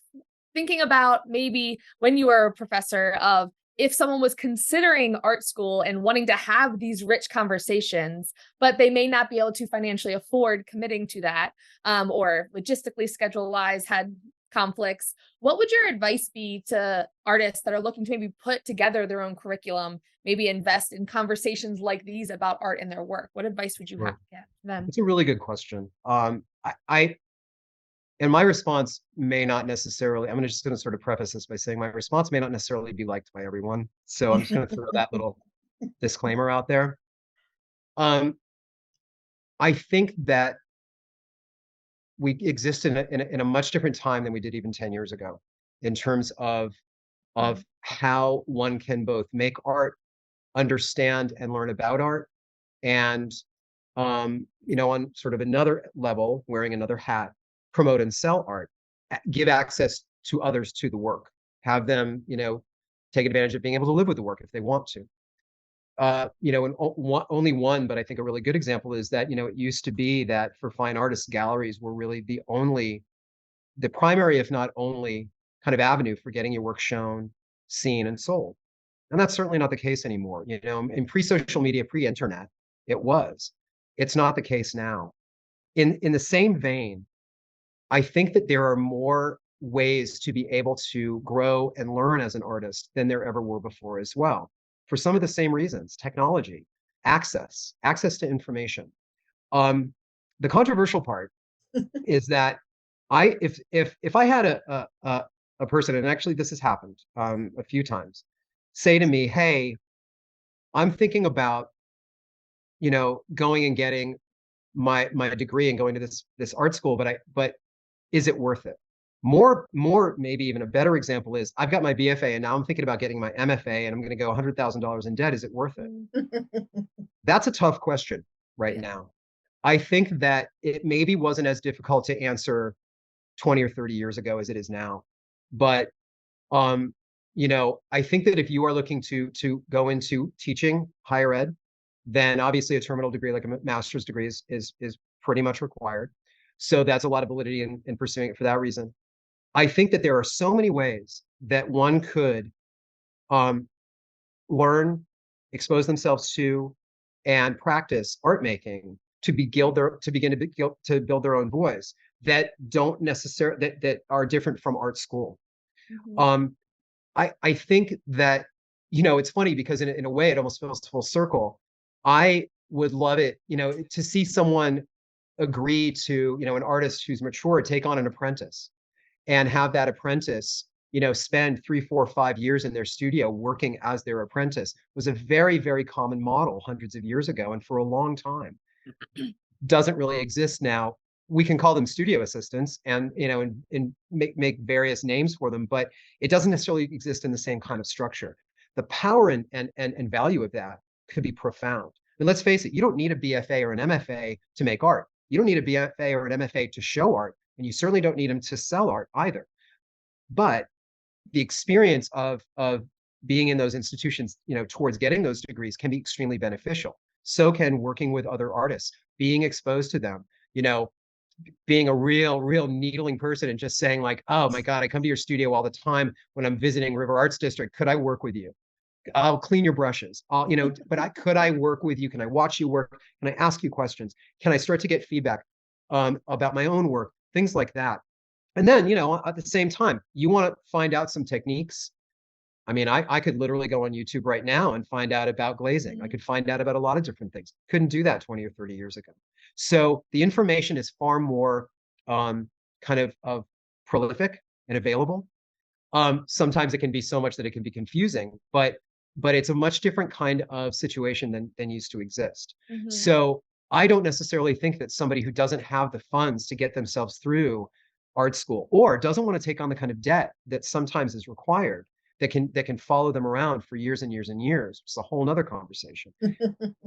thinking about maybe when you were a professor, of if someone was considering art school and wanting to have these rich conversations, but they may not be able to financially afford committing to that, or logistically, schedule-wise, had conflicts. What would your advice be to artists that are looking to maybe put together their own curriculum, maybe invest in conversations like these about art in their work? What advice would you have Sure. to give them? It's a really good question. And my response may not necessarily, just going to sort of preface this by saying my response may not necessarily be liked by everyone. So I'm just going to throw that little disclaimer out there. Um, I think that we exist in a much different time than we did even 10 years ago in terms of how one can both make art, understand and learn about art, and on sort of another level, wearing another hat, promote and sell art, give access to others to the work, have them, take advantage of being able to live with the work if they want to. And only one, but I think a really good example is that, it used to be that for fine artists, galleries were really the primary, if not only, kind of avenue for getting your work shown, seen, and sold. And that's certainly not the case anymore. In pre-social media, pre-internet, it was. It's not the case now. In the same vein, I think that there are more ways to be able to grow and learn as an artist than there ever were before as well. For some of the same reasons, technology, access to information. The controversial part is that if I had a person, and actually this has happened a few times, say to me, "Hey, I'm thinking about, going and getting my degree and going to this art school, but is it worth it?" More, maybe even a better example is I've got my BFA and now I'm thinking about getting my MFA and I'm going to go $100,000 in debt. Is it worth it? That's a tough question right now. I think that it maybe wasn't as difficult to answer 20 or 30 years ago as it is now. But I think that if you are looking to go into teaching higher ed, then obviously a terminal degree like a master's degree is pretty much required. So that's a lot of validity in pursuing it for that reason. I think that there are so many ways that one could learn, expose themselves to, and practice art making to begin to build their own voice that don't necessarily that are different from art school. Mm-hmm. I think that, it's funny because in a way it almost feels full circle. I would love it, to see someone agree to, an artist who's mature, take on an apprentice and have that apprentice, spend 3, 4, 5 years in their studio working as their apprentice was a very, very common model hundreds of years ago. And for a long time, doesn't really exist now. We can call them studio assistants and, and make various names for them, but it doesn't necessarily exist in the same kind of structure. The power and value of that could be profound. And let's face it, you don't need a BFA or an MFA to make art. You don't need a BFA or an MFA to show art, and you certainly don't need them to sell art either. But the experience of being in those institutions, towards getting those degrees can be extremely beneficial. So can working with other artists, being exposed to them, being a real needling person and just saying like, "Oh my God, I come to your studio all the time when I'm visiting River Arts District. Could I work with you? I'll clean your brushes. Could I work with you? Can I watch you work? Can I ask you questions? Can I start to get feedback about my own work? Things like that." And then, at the same time, you want to find out some techniques. I could literally go on YouTube right now and find out about glazing. I could find out about a lot of different things. Couldn't do that 20 or 30 years ago. So the information is far more kind of prolific and available. Sometimes it can be so much that it can be confusing, but it's a much different kind of situation than used to exist. Mm-hmm. So I don't necessarily think that somebody who doesn't have the funds to get themselves through art school or doesn't want to take on the kind of debt that sometimes is required that can follow them around for years and years and years. It's a whole nother conversation.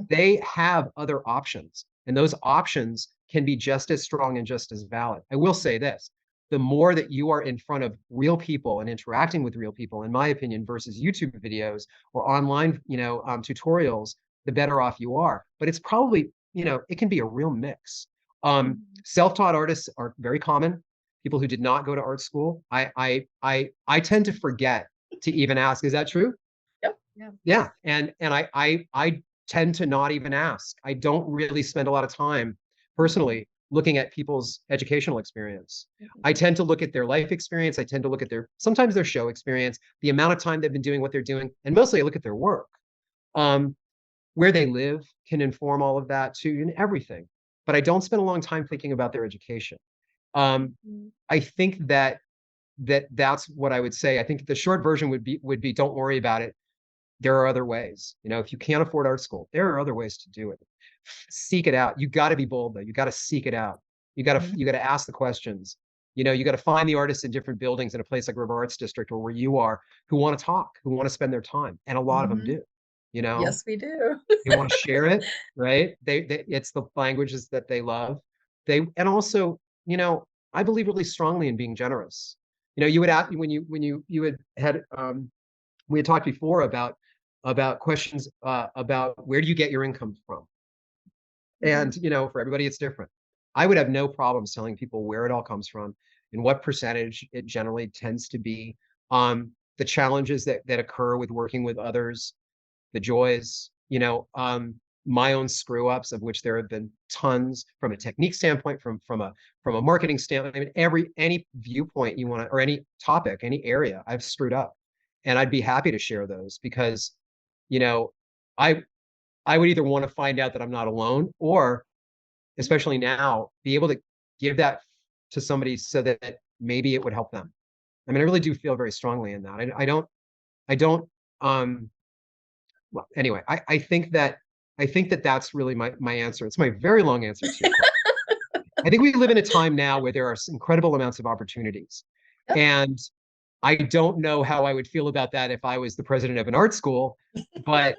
They have other options, and those options can be just as strong and just as valid. I will say this: the more that you are in front of real people and interacting with real people, in my opinion, versus YouTube videos or online, tutorials, the better off you are. But it's probably, it can be a real mix. Self-taught artists are very common. People who did not go to art school. I tend to forget to even ask, is that true? Yep. Yeah. And I tend to not even ask. I don't really spend a lot of time personally looking at people's educational experience. I tend to look at their life experience. I tend to look at sometimes their show experience, the amount of time they've been doing what they're doing, and mostly I look at their work. Where they live can inform all of that too, and everything. But I don't spend a long time thinking about their education. I think that's what I would say. I think the short version would be don't worry about it. There are other ways. If you can't afford art school, there are other ways to do it. Seek it out. You got to be bold though. You got to seek it out. You got to ask the questions. You got to find the artists in different buildings in a place like River Arts District or where you are who want to talk, who want to spend their time, and a lot of them do. Yes, we do. They want to share it, right? It's the languages that they love. And also, I believe really strongly in being generous. You would ask when you had we had talked before about questions about where do you get your income from? And for everybody it's different. I would have no problems telling people where it all comes from and what percentage it generally tends to be. The challenges that occur with working with others, the joys, my own screw ups, of which there have been tons from a technique standpoint, from a marketing standpoint. I mean, any viewpoint you want to, or any topic, any area, I've screwed up, and I'd be happy to share those because, I would either want to find out that I'm not alone, or, especially now, be able to give that to somebody so that maybe it would help them. I mean, I really do feel very strongly in that. I don't. Well, anyway, I think that that's really my answer. It's my very long answer to your question. I think we live in a time now where there are incredible amounts of opportunities. Yep. And I don't know how I would feel about that if I was the president of an art school, but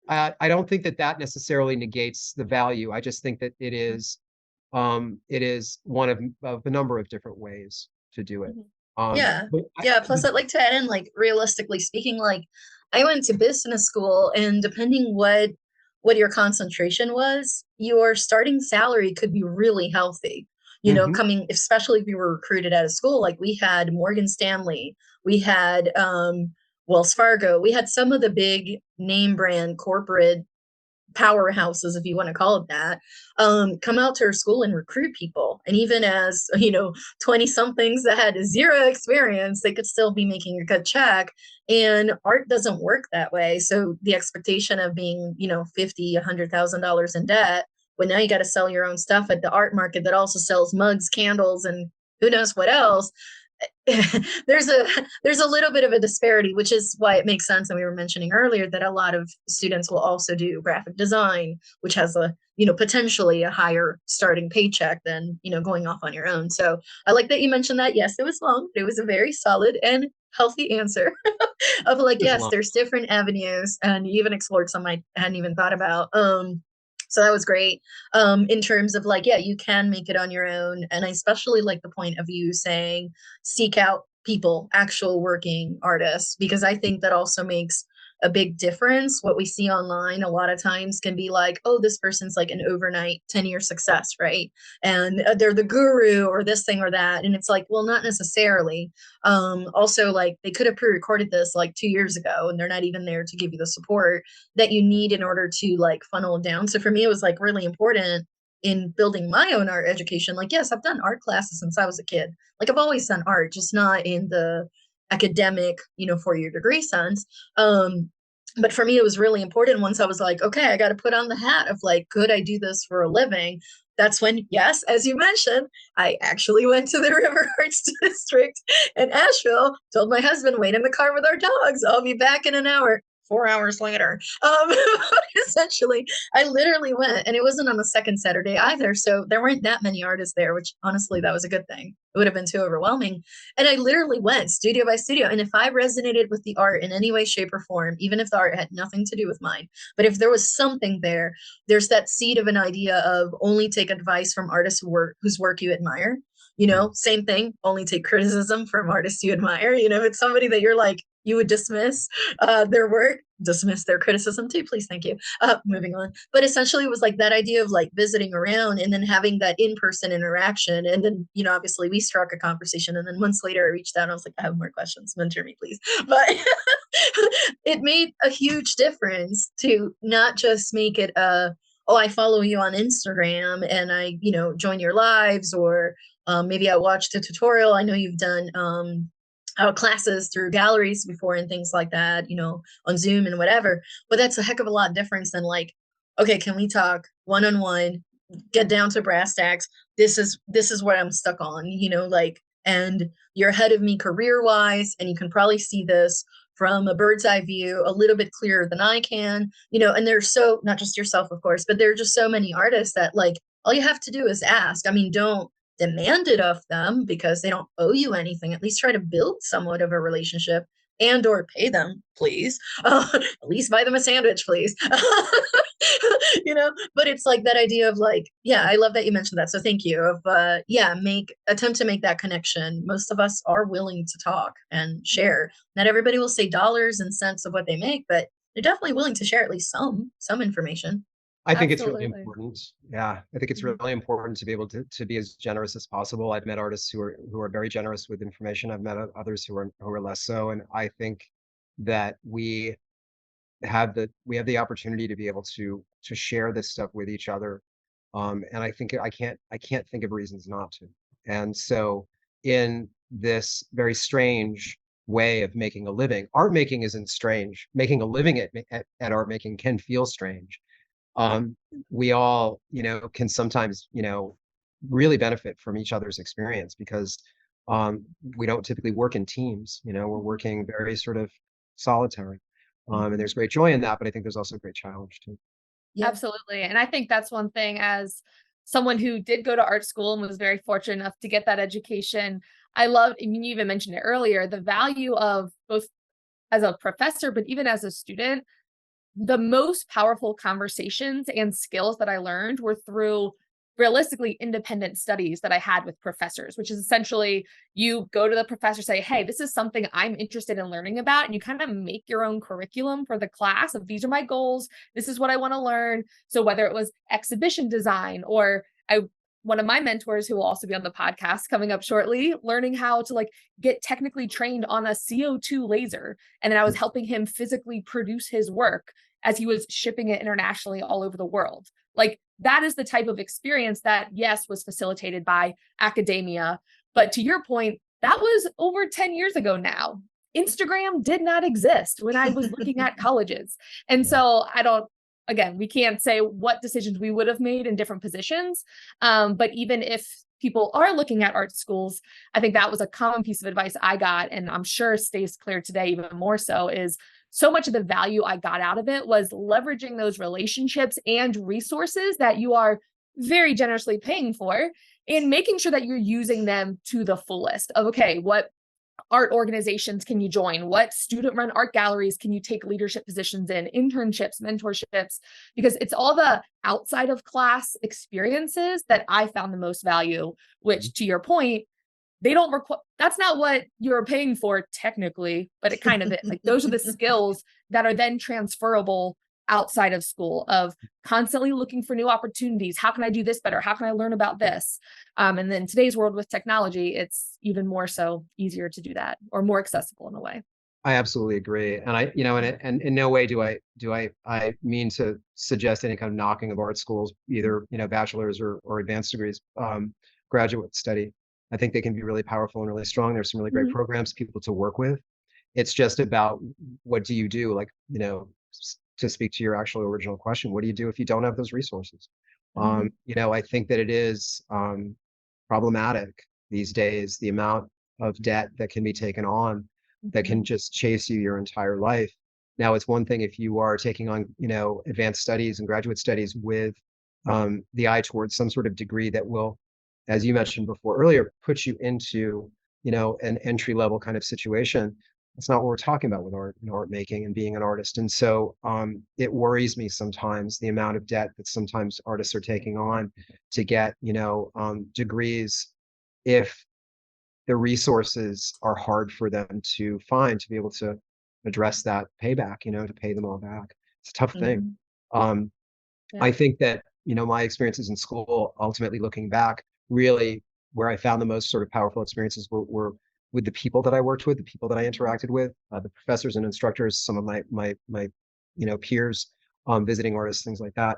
I don't think that necessarily negates the value. I just think that it is one of a number of different ways to do it. Yeah. Plus I'd like to add in, like, realistically speaking, like, I went to business school, and depending what your concentration was, your starting salary could be really healthy. Coming, especially if you were recruited out of school. Like, we had Morgan Stanley, we had Wells Fargo, we had some of the big name brand corporate powerhouses, if you want to call it that, come out to our school and recruit people. And even as 20 somethings that had zero experience, they could still be making a good check. And art doesn't work that way. So the expectation of being $50,000-$100,000 in debt, when now you got to sell your own stuff at the art market that also sells mugs, candles, and who knows what else. there's a little bit of a disparity, which is why it makes sense. And we were mentioning earlier that a lot of students will also do graphic design, which has a potentially a higher starting paycheck than going off on your own. So I like that you mentioned that. Yes, it was long, but it was a very solid and healthy answer of like, yes, there's different avenues, and you even explored some I hadn't even thought about. So that was great. In terms of like, yeah, you can make it on your own. And I especially like the point of you saying, seek out people, actual working artists, because I think that also makes a big difference. What we see online a lot of times can be like, oh, this person's like an overnight 10-year success, right? And they're the guru or this thing or that. And it's like, well, not necessarily. Also, like, they could have pre-recorded this like 2 years ago, and they're not even there to give you the support that you need in order to like funnel it down. So for me, it was like really important in building my own art education. Like, yes, I've done art classes since I was a kid. Like, I've always done art, just not in the academic, 4-year degree sense. But for me, it was really important once I was like, okay, I got to put on the hat of like, could I do this for a living? That's when, yes, as you mentioned, I actually went to the River Arts District in Asheville, told my husband, wait in the car with our dogs. I'll be back in an hour. 4 hours later. Essentially, I literally went, and it wasn't on the second Saturday either. So there weren't that many artists there, which honestly, that was a good thing. It would have been too overwhelming. And I literally went studio by studio. And if I resonated with the art in any way, shape, or form, even if the art had nothing to do with mine, but if there was something there, there's that seed of an idea of only take advice from artists whose work you admire. Same thing, only take criticism from artists you admire. If it's somebody that you're like, you would dismiss their work, dismiss their criticism too, please, thank you. Moving on. But essentially, it was like that idea of like visiting around and then having that in-person interaction. And then, obviously we struck a conversation. And then months later, I reached out and I was like, I have more questions. Mentor me, please. But it made a huge difference to not just make it a oh, I follow you on Instagram and I, join your lives, or maybe I watched a tutorial. I know you've done classes through galleries before and things like that, on Zoom and whatever. But that's a heck of a lot different than like, okay, can we talk one on one, get down to brass tacks? This is what I'm stuck on, like, and you're ahead of me career wise, and you can probably see this from a bird's eye view a little bit clearer than I can, and there's so, not just yourself, of course, but there are just so many artists that like all you have to do is ask. I mean, don't demand it of them because they don't owe you anything. At least try to build somewhat of a relationship, and or pay them, please. At least buy them a sandwich, please. But it's like that idea of like, yeah, I love that you mentioned that. So thank you. Of yeah, attempt to make that connection. Most of us are willing to talk and share. Not everybody will say dollars and cents of what they make, but they're definitely willing to share at least some information. I think it's really Absolutely. important. Yeah, I think it's Mhm. really important to be able to be as generous as possible. I've met artists who are very generous with information. I've met others who are less so, and I think that we have the opportunity to be able to share this stuff with each other. And I think I can't think of reasons not to. And so in this very strange way of making a living, art making isn't strange. Making a living at art making can feel strange. We all, can sometimes, really benefit from each other's experience because we don't typically work in teams. We're working very sort of solitary. And there's great joy in that, but I think there's also great challenge too. Yeah. Absolutely. And I think that's one thing as someone who did go to art school and was very fortunate enough to get that education. I love, I mean, you even mentioned it earlier, the value of both as a professor, but even as a student, the most powerful conversations and skills that I learned were through realistically independent studies that I had with professors, which is essentially you go to the professor, say, hey, this is something I'm interested in learning about. And you kind of make your own curriculum for the class of these are my goals. This is what I want to learn. So whether it was exhibition design or one of my mentors who will also be on the podcast coming up shortly, learning how to like get technically trained on a CO2 laser. And then I was helping him physically produce his work as he was shipping it internationally all over the world. Like that is the type of experience that, yes, was facilitated by academia. But to your point, that was over 10 years ago now. Instagram did not exist when I was looking at colleges. And Yeah. so I don't, again, we can't say what decisions we would have made in different positions. But even if people are looking at art schools, I think that was a common piece of advice I got, and I'm sure stays clear today even more so, is so much of the value I got out of it was leveraging those relationships and resources that you are very generously paying for and making sure that you're using them to the fullest of, okay, what art organizations can you join? What student run art galleries can you take leadership positions in, internships, mentorships? Because it's all the outside of class experiences that I found the most value, which to your point, they don't require, that's not what you're paying for technically, but it kind of is. Like those are the skills that are then transferable outside of school of constantly looking for new opportunities. How can I do this better? How can I learn about this? And then today's world with technology, it's even more so easier to do that or more accessible in a way. I absolutely agree. And and in no way do I mean to suggest any kind of knocking of art schools, either, bachelor's or advanced degrees, graduate study. I think they can be really powerful and really strong. There's some really great Mhm. programs, people to work with. It's just about what do you do? Like, to speak to your actual original question, what do you do if you don't have those resources? Mhm. I think that it is problematic these days, the amount of debt that can be taken on that can Mhm. just chase you your entire life. Now, it's one thing if you are taking on, advanced studies and graduate studies with the eye towards some sort of degree that will, as you mentioned before earlier, put you into, an entry level kind of situation. That's not what we're talking about with art and art making and being an artist. And so it worries me sometimes the amount of debt that sometimes artists are taking on to get, degrees if the resources are hard for them to find to be able to address that payback, to pay them all back. It's a tough thing. Mhm. Um, I Yeah. think that, my experiences in school, ultimately looking back, really where I found the most sort of powerful experiences were with the people that I worked with, the people that I interacted with, the professors and instructors, some of my peers, visiting artists, things like that.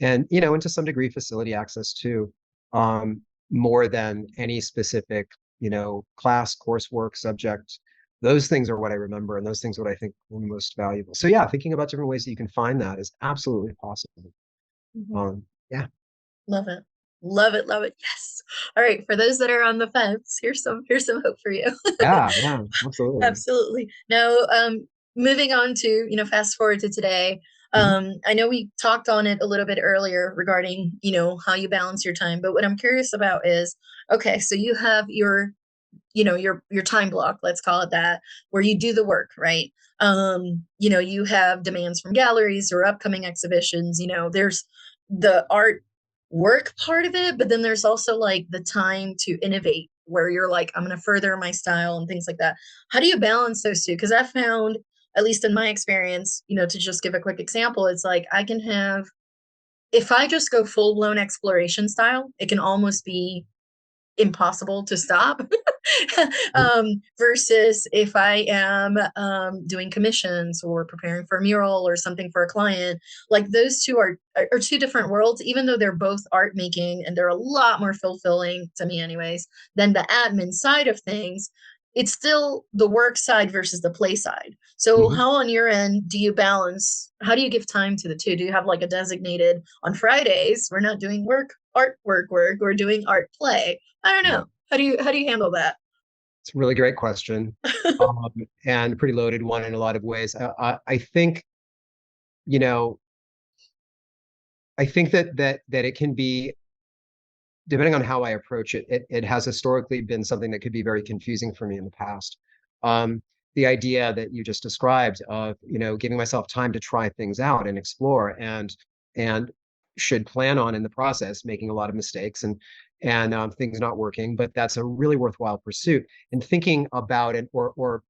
and, you know, and to some degree, facility access too, um, more than any specific, you know, class, coursework, subject. Those things are what I remember, and those things are what I think were most valuable. So yeah, thinking about different ways that you can find that is absolutely possible. Mhm. Yeah. Love it. Love it. Love it. Yes. All right. For those that are on the fence, here's some hope for you. Yeah, yeah, absolutely. Absolutely. Now, moving on to, fast forward to today. Mhm. I know we talked on it a little bit earlier regarding, how you balance your time, but what I'm curious about is, okay, so you have your time block, let's call it that, where you do the work, right? You have demands from galleries or upcoming exhibitions. There's the art work part of it, but then there's also like the time to innovate where you're like, I'm going to further my style and things like that. How do you balance those two? Because I found, at least in my experience, to just give a quick example, it's like I can have, if I just go full blown exploration style, it can almost be impossible to stop. Versus if I am doing commissions or preparing for a mural or something for a client, like those two are two different worlds, even though they're both art making and they're a lot more fulfilling to me anyways than the admin side of things. It's still the work side versus the play side. So Mhm. how on your end do you balance, how do you give time to the two? Do you have like a designated, on Fridays we're not doing work, we're doing art play? I don't Yeah. know. How do you handle that? It's a really great question, um, and a pretty loaded one in a lot of ways. I think, you know, I think that it can be, depending on how I approach it, it has historically been something that could be very confusing for me in the past. Um, the idea that you just described of, you know, giving myself time to try things out and explore, and should plan on in the process making a lot of mistakes and things not working, but that's a really worthwhile pursuit. And thinking about it, or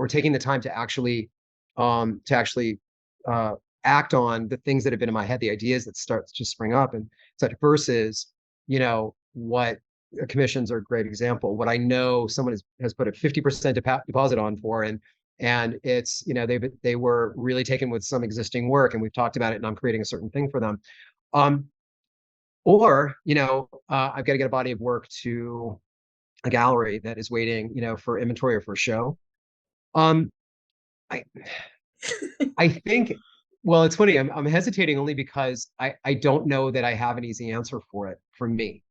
taking the time to actually uh, act on the things that have been in my head, the ideas that start to spring up and such, versus, you know, what commissions are a great example. What I know someone has put a 50% deposit on for, and it's, you know, they were really taken with some existing work, and we've talked about it, and I'm creating a certain thing for them. Um, or, you know, I've got to get a body of work to a gallery that is waiting, you know, for inventory or for show. Um, I I think, well, it's funny. I'm hesitating only because I don't know that I have an easy answer for it for me.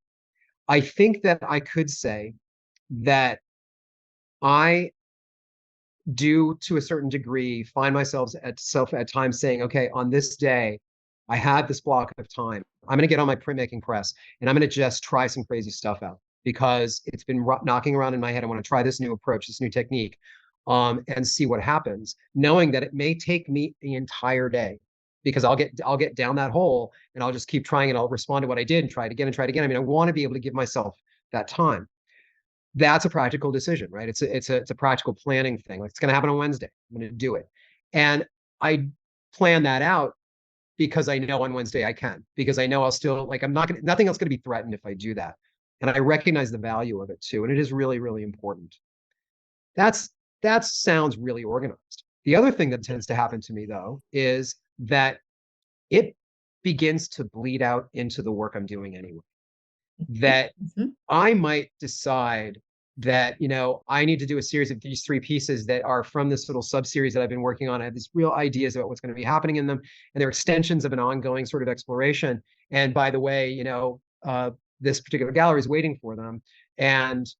I think that I could say that I do, to a certain degree, find myself at times saying, okay, on this day, I had this block of time. I'm going to get on my printmaking press and I'm going to just try some crazy stuff out because it's been knocking around in my head. I want to try this new approach, this new technique, and see what happens, knowing that it may take me the entire day because I'll get down that hole and I'll just keep trying and I'll respond to what I did and try it again and try it again. I mean, I want to be able to give myself that time. That's a practical decision, right? It's a practical planning thing. Like, it's going to happen on Wednesday. I'm going to do it, and I plan that out because I know on Wednesday I can, because I know I'll still, like, I'm not going to, nothing else going to be threatened if I do that, and I recognize the value of it too, and it is really, really important. That's that sounds really organized. The other thing that tends to happen to me though is that it begins to bleed out into the work I'm doing anyway. That Mhm. I might decide that, you know, I need to do a series of these three pieces that are from this little sub-series that I've been working on. I have these real ideas about what's going to be happening in them, and they're extensions of an ongoing sort of exploration. And by the way, you know, this particular gallery is waiting for them, and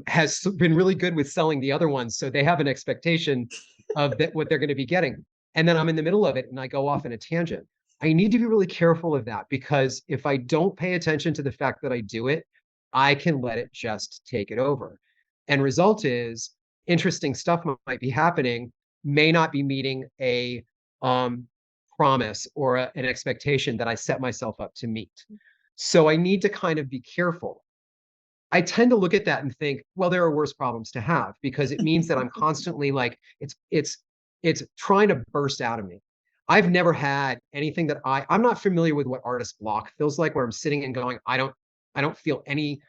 has been really good with selling the other ones, so they have an expectation of that what they're going to be getting. And then I'm in the middle of it, and I go off in a tangent. I need to be really careful of that, because if I don't pay attention to the fact that I do it, I can let it just take it over. And result is, interesting stuff might be happening, may not be meeting a um, promise or an expectation that I set myself up to meet. So I need to kind of be careful. I tend to look at that and think, well, there are worse problems to have, because it means that I'm constantly like, it's trying to burst out of me. I've never had anything that I'm not familiar with what artist block feels like, where I'm sitting and going, I don't feel any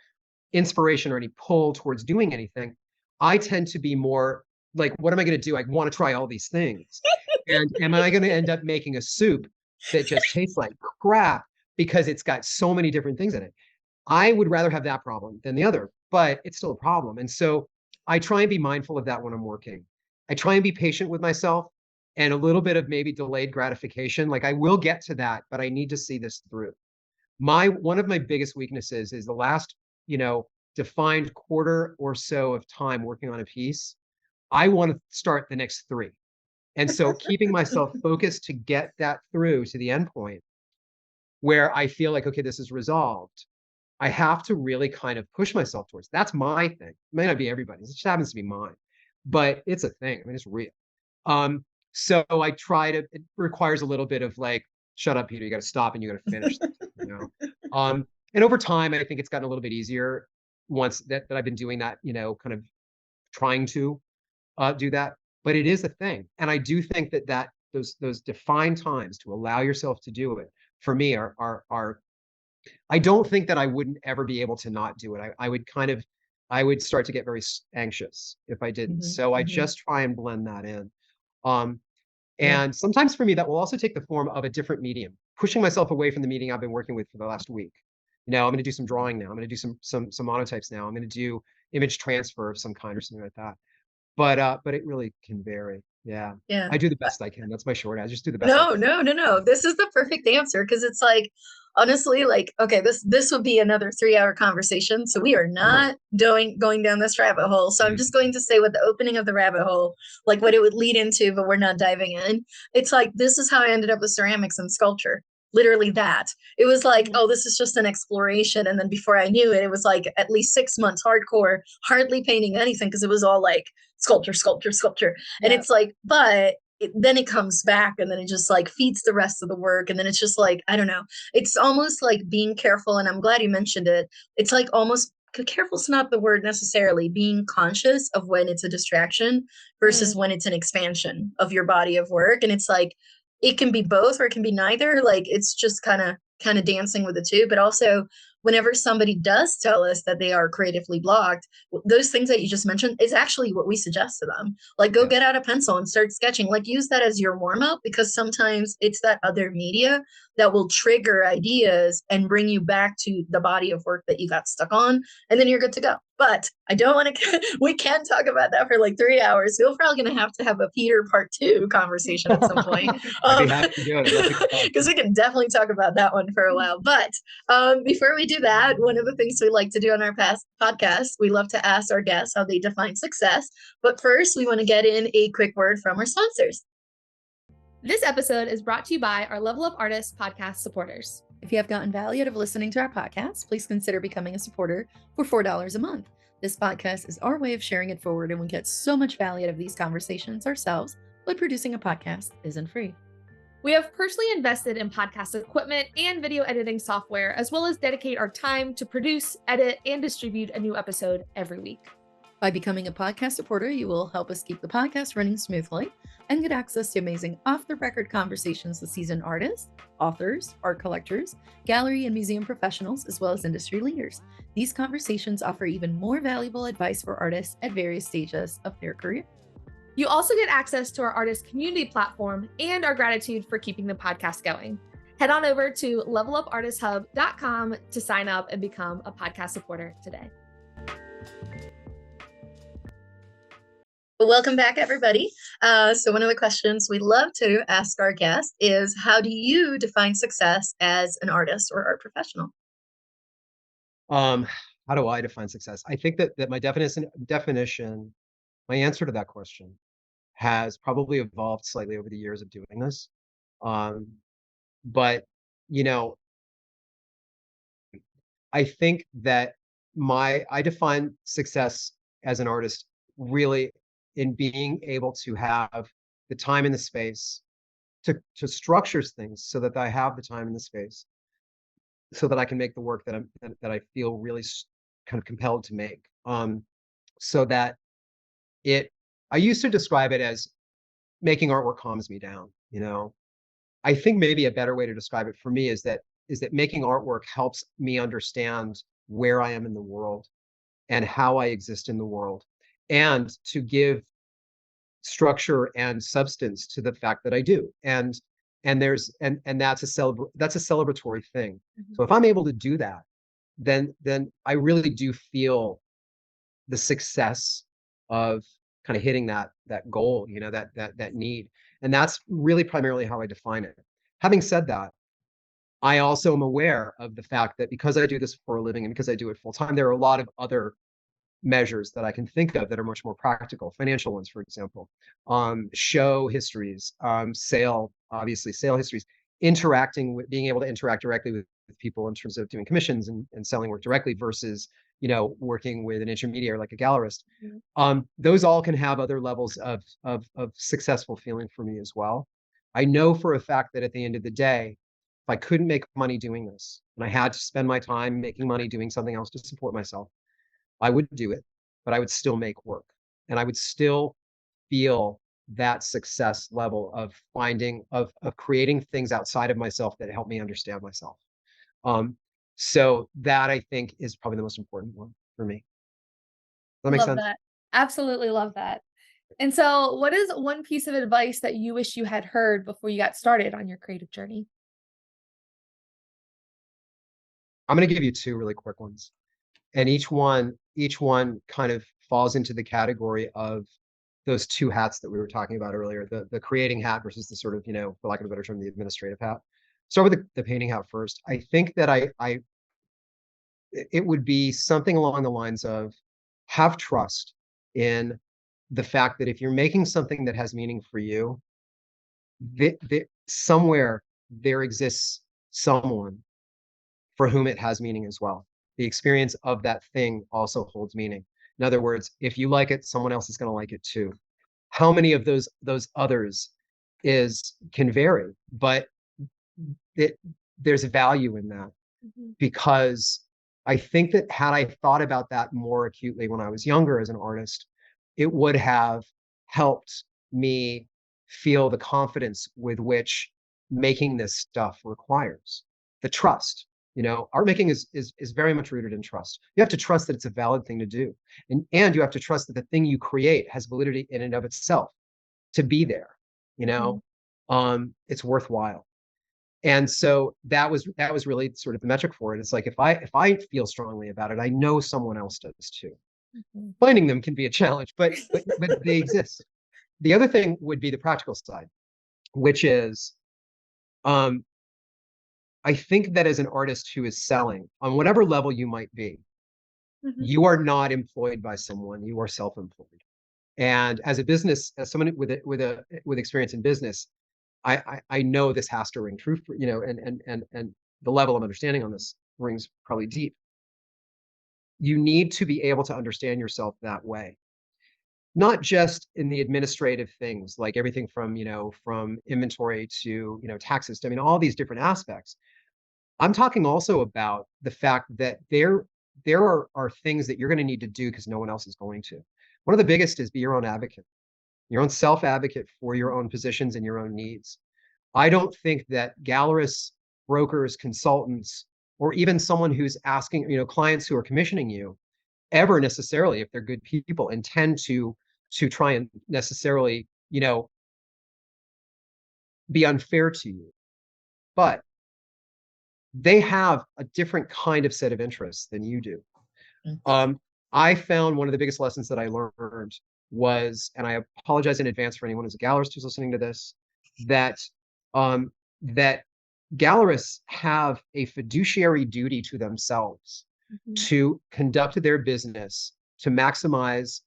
inspiration or any pull towards doing anything. I tend to be more like, what am I going to do? I want to try all these things. And am I going to end up making a soup that just tastes like crap because it's got so many different things in it. I would rather have that problem than the other, but it's still a problem. And so I try and be mindful of that when I'm working. I try and be patient with myself and a little bit of maybe delayed gratification. Like I will get to that, but I need to see this through. One of my biggest weaknesses is the last, defined quarter or so of time working on a piece. I want to start the next three. And so keeping myself focused to get that through to the end point where I feel like, okay, this is resolved. I have to really kind of push myself towards. That's my thing. It may not be everybody's. It just happens to be mine, but it's a thing. I mean, it's real. So I try to. It requires a little bit of like, shut up, Peter. You got to stop and you got to finish this. And over time, I think it's gotten a little bit easier once that I've been doing that. Kind of trying to do that. But it is a thing, and I do think that those defined times to allow yourself to do it for me are I don't think that I wouldn't ever be able to not do it. I would start to get very anxious if I didn't. So I just try and blend that in. Um, Yeah. and sometimes for me, that will also take the form of a different medium, pushing myself away from the medium I've been working with for the last week. I'm going to do some drawing now. I'm going to do some monotypes now. I'm going to do image transfer of some kind or something like that. But it really can vary. Yeah. Yeah. I do the best I can. That's my short answer. I just do the best I No, can. no, no, no. This is the perfect answer because it's like, honestly, like, okay, this would be another 3 hour conversation. So we are Uh-huh. not going down this rabbit hole. So I'm Yeah. just going to say what the opening of the rabbit hole, like what it would lead into, but we're not diving in. It's like this is how I ended up with ceramics and sculpture. Literally that. It was like, oh, this is just an exploration. And then before I knew it, it was like at least 6 months hardcore, hardly painting anything because it was all like sculpture, sculpture, sculpture. And Yeah. it's like, but then it comes back and then it just like feeds the rest of the work and then it's just like I don't know, it's almost like being careful, and I'm glad you mentioned it. It's like almost careful's not the word necessarily, being conscious of when it's a distraction versus when it's an expansion of your body of work. And it's like it can be both or it can be neither, like it's just kind of dancing with the two. But also whenever somebody does tell us that they are creatively blocked, those things that you just mentioned is actually what we suggest to them. Like, go Yeah. get out a pencil and start sketching. Like, use that as your warm up because sometimes it's that other media that will trigger ideas and bring you back to the body of work that you got stuck on. And then you're good to go. But I don't want to, we can talk about that for like 3 hours. We're probably going to have a Peter part 2 conversation at some point. I'd be happy to do it. Because we can definitely talk about that one for a while. But before we do that, one of the things we like to do on our past podcasts, we love to ask our guests how they define success. But first, we want to get in a quick word from our sponsors. This episode is brought to you by our Level Up Artists podcast supporters. If you have gotten value out of listening to our podcast, please consider becoming a supporter for $4 a month. This podcast is our way of sharing it forward, and we get so much value out of these conversations ourselves, but producing a podcast isn't free. We have personally invested in podcast equipment and video editing software, as well as dedicate our time to produce, edit, and distribute a new episode every week. By becoming a podcast supporter, you will help us keep the podcast running smoothly and get access to amazing off-the-record conversations with seasoned artists, authors, art collectors, gallery and museum professionals, as well as industry leaders. These conversations offer even more valuable advice for artists at various stages of their career. You also get access to our artist community platform and our gratitude for keeping the podcast going. Head on over to levelupartisthub.com to sign up and become a podcast supporter today. Well, welcome back, everybody. So one of the questions we love to ask our guests is, how do you define success as an artist or art professional? How do I define success? I think that my definition, my answer to that question has probably evolved slightly over the years of doing this. But I think that I define success as an artist really in being able to have the time and the space to structure things so that I have the time and the space so that I can make the work that I feel really kind of compelled to make. So that I used to describe it as making artwork calms me down. I think maybe a better way to describe it for me is that making artwork helps me understand where I am in the world and how I exist in the world, and to give structure and substance to the fact that I do. And and that's a celebratory thing. So if I'm able to do that, then I really do feel the success of kind of hitting that goal, that need. And that's really primarily how I define it. Having said that, I also am aware of the fact that because I do this for a living and because I do it full time, there are a lot of other measures that I can think of that are much more practical, financial ones, for example, show histories, obviously sale histories, being able to interact directly with people in terms of doing commissions and selling work directly versus, working with an intermediary like a gallerist. Those all can have other levels of successful feeling for me as well. I know for a fact that at the end of the day, if I couldn't make money doing this and I had to spend my time making money doing something else to support myself, I would do it, but I would still make work. And I would still feel that success level of creating things outside of myself that help me understand myself. So that I think is probably the most important one for me. Does that make Love sense? that. Absolutely love that. And so, what is one piece of advice that you wish you had heard before you got started on your creative journey? I'm going to give you two really quick ones. And each one kind of falls into the category of those two hats that we were talking about earlier, the creating hat versus the sort of, for lack of a better term, the administrative hat. Start with the painting hat first. I think that it would be something along the lines of have trust in the fact that if you're making something that has meaning for you, somewhere there exists someone for whom it has meaning as well. The experience of that thing also holds meaning. In other words, if you like it, someone else is going to like it too. How many of those others can vary, but there's value in that, because I think that had I thought about that more acutely when I was younger as an artist, it would have helped me feel the confidence with which making this stuff requires. The trust. Art making is very much rooted in trust. You have to trust that it's a valid thing to do. And you have to trust that the thing you create has validity in and of itself to be there. It's worthwhile. And so that was really sort of the metric for it. It's like if I feel strongly about it, I know someone else does too. Finding them can be a challenge, but they exist. The other thing would be the practical side, which is I think that as an artist who is selling on whatever level you might be, you are not employed by someone, you are self-employed. And as someone with experience in business, I know this has to ring true for, and the level of understanding on this rings probably deep. You need to be able to understand yourself that way. Not just in the administrative things, like everything from, from inventory to, taxes. I mean, all these different aspects. I'm talking also about the fact that there are things that you're going to need to do because no one else is going to. One of the biggest is be your own advocate, your own self-advocate for your own positions and your own needs. I don't think that gallerists, brokers, consultants, or even someone who's asking, clients who are commissioning you, ever necessarily, if they're good people, intend to try and necessarily, be unfair to you. But they have a different kind of set of interests than you do. I found one of the biggest lessons that I learned was, and I apologize in advance for anyone who's a gallerist who's listening to this, that gallerists have a fiduciary duty to themselves to conduct their business, to maximize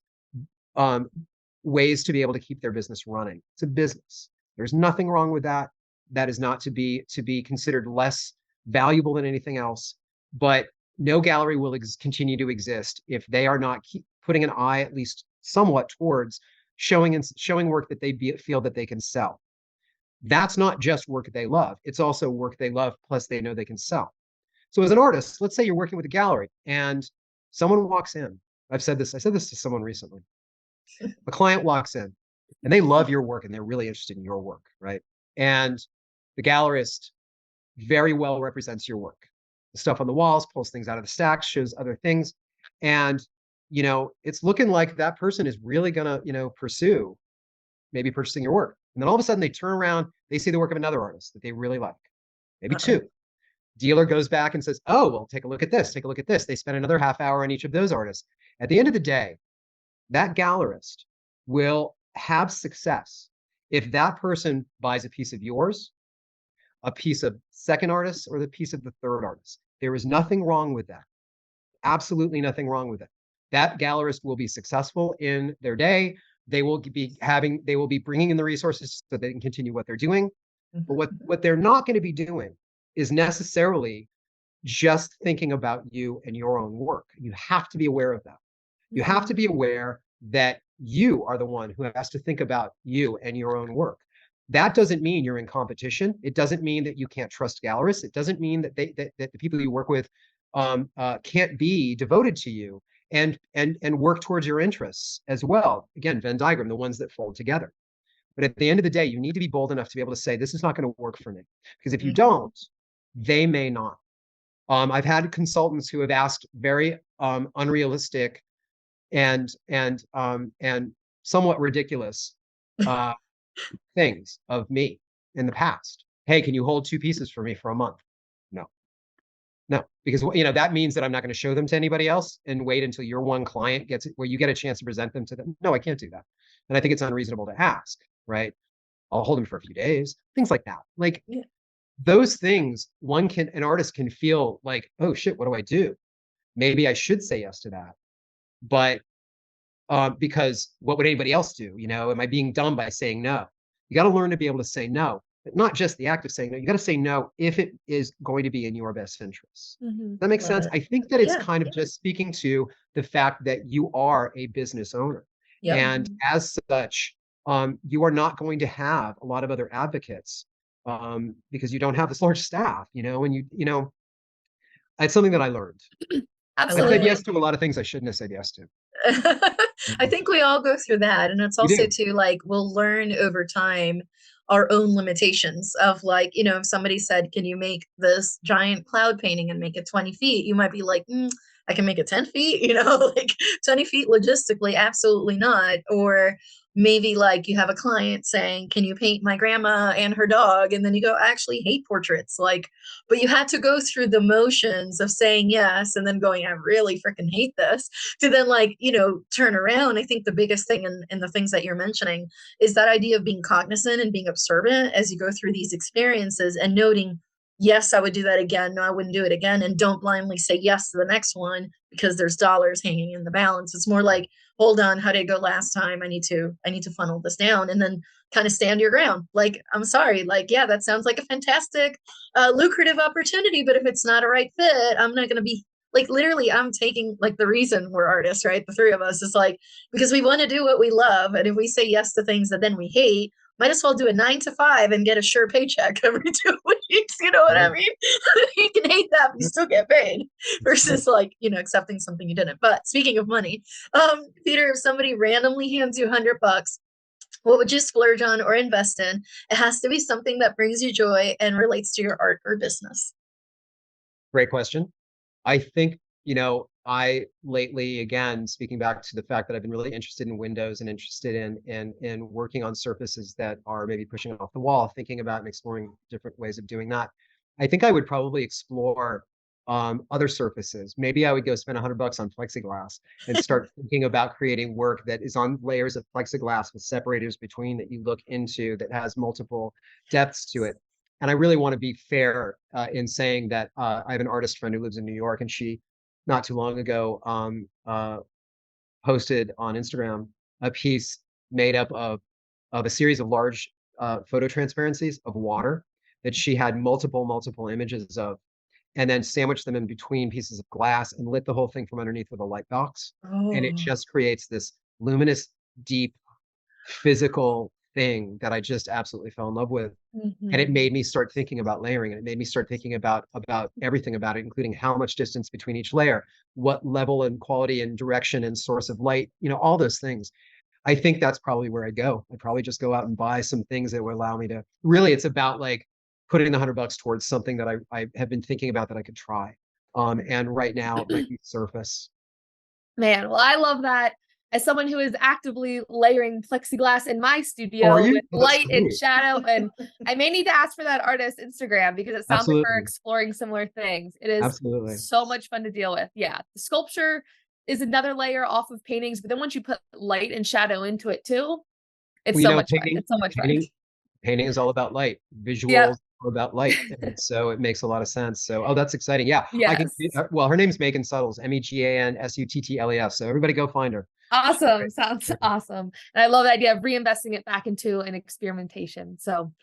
ways to be able to keep their business running. It's a business. There's nothing wrong with that. That is not to be considered less valuable than anything else. But no gallery will continue to exist if they are not putting an eye, at least somewhat, towards showing work that they feel that they can sell. That's not just work they love. It's also work they love, plus they know they can sell. So as an artist, let's say you're working with a gallery and someone walks in. I said this to someone recently. A client walks in and they love your work and they're really interested in your work, right? And the gallerist very well represents your work. The stuff on the walls, pulls things out of the stacks, shows other things. And, it's looking like that person is really gonna, pursue maybe purchasing your work. And then all of a sudden they turn around, they see the work of another artist that they really like, maybe Uh-oh. two. Dealer goes back and says, oh, well, take a look at this, take a look at this. They spend another half hour on each of those artists. At the end of the day, that gallerist will have success if that person buys a piece of yours, a piece of second artist, or the piece of the third artist. There is nothing wrong with that. Absolutely nothing wrong with it. That gallerist will be successful in their day. They will be bringing in the resources so they can continue what they're doing. But what they're not going to be doing is necessarily just thinking about you and your own work. You have to be aware of that. You have to be aware that you are the one who has to think about you and your own work. That doesn't mean you're in competition. It doesn't mean that you can't trust gallerists. It doesn't mean that that the people you work with can't be devoted to you and work towards your interests as well. Again, Venn diagram, the ones that fold together. But at the end of the day, you need to be bold enough to be able to say, this is not going to work for me. Because if you don't, they may not. I've had consultants who have asked very unrealistic and somewhat ridiculous things of me in the past. Hey, can you hold two pieces for me for a month? No, no, because that means that I'm not going to show them to anybody else and wait until your one client gets it where you get a chance to present them to them. No, I can't do that. And I think it's unreasonable to ask, right? I'll hold them for a few days, things like that. Like those things, an artist can feel like, oh shit, what do I do? Maybe I should say yes to that. But because what would anybody else do? Am I being dumb by saying no? You got to learn to be able to say no, but not just the act of saying no. You got to say no if it is going to be in your best interests. Does that make sense? I think that it's kind of just speaking to the fact that you are a business owner. And as such, you are not going to have a lot of other advocates because you don't have this large staff, and it's something that I learned. Absolutely. I said yes to a lot of things I shouldn't have said yes to. I think we all go through that. And it's also too, like, we'll learn over time our own limitations of, like, if somebody said, can you make this giant cloud painting and make it 20 feet? You might be like, I can make it 10 feet, like 20 feet logistically, absolutely not. Or maybe like you have a client saying, can you paint my grandma and her dog? And then you go, I actually hate portraits. Like, but you had to go through the motions of saying yes and then going, I really freaking hate this, to then, like, turn around. I think the biggest thing in the things that you're mentioning is that idea of being cognizant and being observant as you go through these experiences and noting, yes, I would do that again. No, I wouldn't do it again. And don't blindly say yes to the next one because there's dollars hanging in the balance. It's more like, hold on, how did it go last time? I need to funnel this down, and then kind of stand your ground. Like, I'm sorry, like, yeah, that sounds like a fantastic, lucrative opportunity, but if it's not a right fit, I'm not going to be, like, literally, I'm taking, like, the reason we're artists, right? The three of us is like, because we want to do what we love. And if we say yes to things that then we hate, might as well do a 9 to 5 and get a sure paycheck every 2 weeks. You know what I mean? You can hate that, but you still get paid versus, like, accepting something you didn't. But speaking of money, Peter, if somebody randomly hands you $100, what would you splurge on or invest in? It has to be something that brings you joy and relates to your art or business. Great question. I think, I lately, again, speaking back to the fact that I've been really interested in windows and interested in working on surfaces that are maybe pushing off the wall, thinking about and exploring different ways of doing that. I think I would probably explore other surfaces. Maybe I would go spend $100 on plexiglass and start thinking about creating work that is on layers of plexiglass with separators between that you look into, that has multiple depths to it. And I really want to be fair in saying that I have an artist friend who lives in New York, and she, not too long ago, posted on Instagram a piece made up of a series of large photo transparencies of water that she had multiple images of, and then sandwiched them in between pieces of glass and lit the whole thing from underneath with a light box. And it just creates this luminous, deep, physical thing that I just absolutely fell in love with. And it made me start thinking about layering, and it made me start thinking about everything about it, including how much distance between each layer, what level and quality and direction and source of light, all those things. I think that's probably where I go. I'd probably just go out and buy some things that would allow me to really, it's about like putting the $100 towards something that I have been thinking about that I could try. And right now it might be surface. Man, well, I love that. as someone who is actively layering plexiglass in my Are studio you? with Oh, that's light and great. shadow, and I may need to ask for that artist's Instagram because it sounds like we're Absolutely. exploring similar things. It is Absolutely. so much fun to deal with. Yeah, the sculpture is another layer off of paintings, but then once you put light and shadow into it too, it's Well, so much fun. It's so much fun. painting is all about light. Yep. Visuals are about light. And so it makes a lot of sense. So, oh, that's exciting. Yeah. Yes. Well, her name's Megan Suttles, Megansuttles. So everybody go find her. Awesome. Sounds awesome. And I love the idea of reinvesting it back into an experimentation. So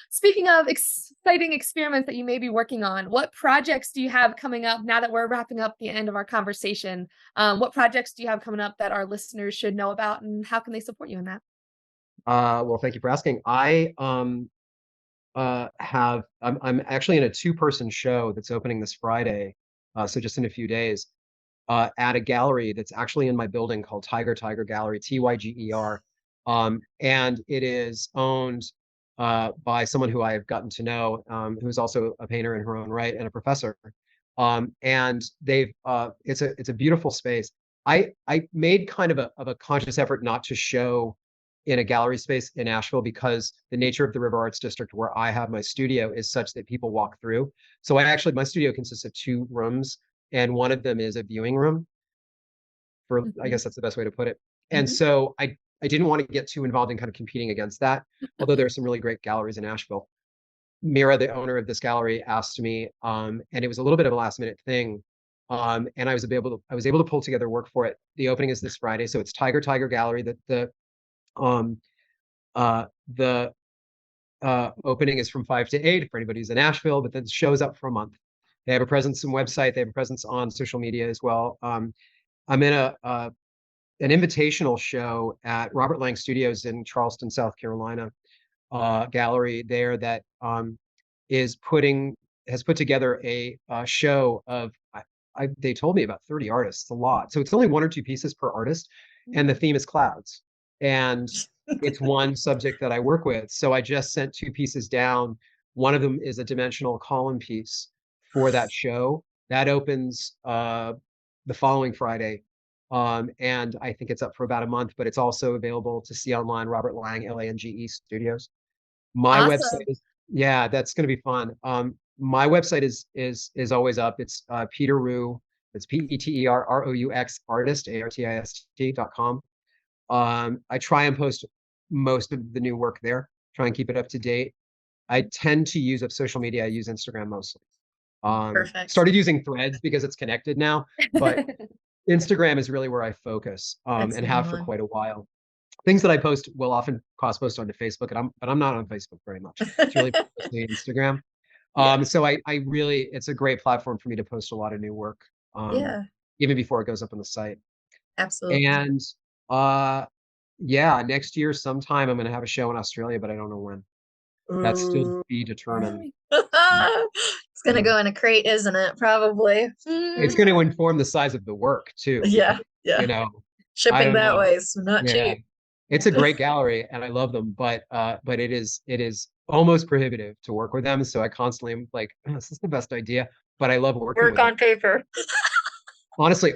speaking of exciting experiments that you may be working on, what projects do you have coming up now that we're wrapping up the end of our conversation? What projects do you have coming up that our listeners should know about, and how can they support you in that? Well, thank you for asking. I'm actually in a 2-person show that's opening this Friday. So just in a few days, at a gallery that's actually in my building called Tiger Gallery, Tyger. And it is owned by someone who I have gotten to know, who's also a painter in her own right and a professor. And it's a beautiful space. I made kind of a conscious effort not to show in a gallery space in Asheville because the nature of the River Arts District where I have my studio is such that people walk through. So my studio consists of 2 rooms, and one of them is a viewing room I guess that's the best way to put it. And so I didn't want to get too involved in kind of competing against that, although there are some really great galleries in Asheville. Mira, the owner of this gallery, asked me, and it was a little bit of a last minute thing. And I was able to pull together work for it. The opening is this Friday. So it's Tiger Gallery. The opening is from 5 to 8 for anybody who's in Asheville, but then the show's up for a month. They have a presence on website. They have a presence on social media as well. I'm in an invitational show at Robert Lang Studios in Charleston, South Carolina, gallery there that has put together a show of they told me about 30 artists, a lot. So it's only 1 or 2 pieces per artist, and the theme is clouds. And it's one subject that I work with. So I just sent 2 pieces down. One of them is a dimensional column piece for that show that opens the following Friday. And I think it's up for about a month, but it's also available to see online, Robert Lang, Lange Studios. My website is, yeah, that's going to be fun. My website is always up. It's Peter Roux. It's PeterRoux artist, ARTIST.com. I try and post most of the new work there, try and keep it up to date. I tend to use social media. I use Instagram mostly. Perfect. Started using Threads because it's connected now, but Instagram is really where I focus, and have for quite a while. Things that I post will often cross-post onto Facebook, but I'm not on Facebook very much. It's really mostly Instagram. So I really, it's a great platform for me to post a lot of new work, even before it goes up on the site. Absolutely. And yeah, next year sometime I'm going to have a show in Australia, but I don't know when. That's still to be determined. It's going to go in a crate, isn't it? Probably. It's going to inform the size of the work too. Yeah, yeah. You know, shipping that way is not cheap. It's a great gallery and I love them, but it is almost prohibitive to work with them. So I constantly am like, oh, this is the best idea, but I love working with on paper. Honestly,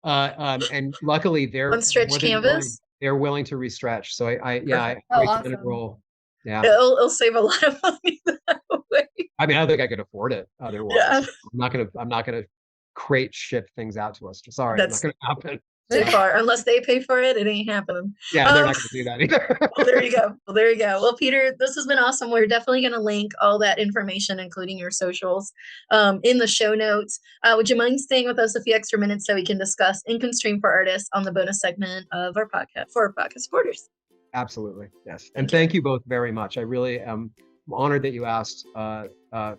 and luckily they're on stretch canvas. They're willing to restretch. So I awesome. roll. Yeah, it'll save a lot of money that way. I mean, I don't think I could afford it otherwise. Yeah. I'm not gonna crate ship things out to us. Sorry, it's not gonna happen. Too far. Unless they pay for it, it ain't happening. Yeah, they're not going to do that either. Well, there you go. Well, Peter, this has been awesome. We're definitely going to link all that information, including your socials, in the show notes. Would you mind staying with us a few extra minutes so we can discuss Income Stream for Artists on the bonus segment of our podcast for our podcast supporters? Absolutely. Yes. And thank you both very much. I really am honored that you asked for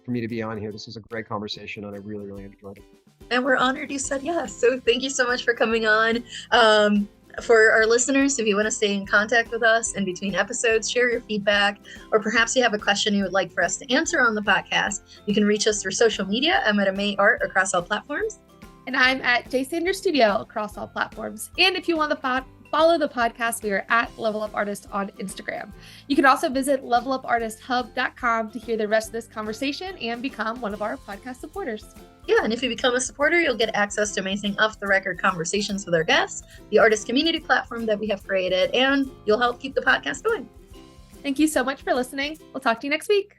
me to be on here. This was a great conversation and I really, really enjoyed it. And we're honored you said yes. So thank you so much for coming on. For our listeners, if you want to stay in contact with us in between episodes, share your feedback, or perhaps you have a question you would like for us to answer on the podcast, you can reach us through social media. I'm at May Art across all platforms. And I'm at J Sanders Studio across all platforms. And if you want to follow the podcast, we are at Level Up Artist on Instagram. You can also visit levelupartisthub.com to hear the rest of this conversation and become one of our podcast supporters. Yeah, and if you become a supporter, you'll get access to amazing off-the-record conversations with our guests, the artist community platform that we have created, and you'll help keep the podcast going. Thank you so much for listening. We'll talk to you next week.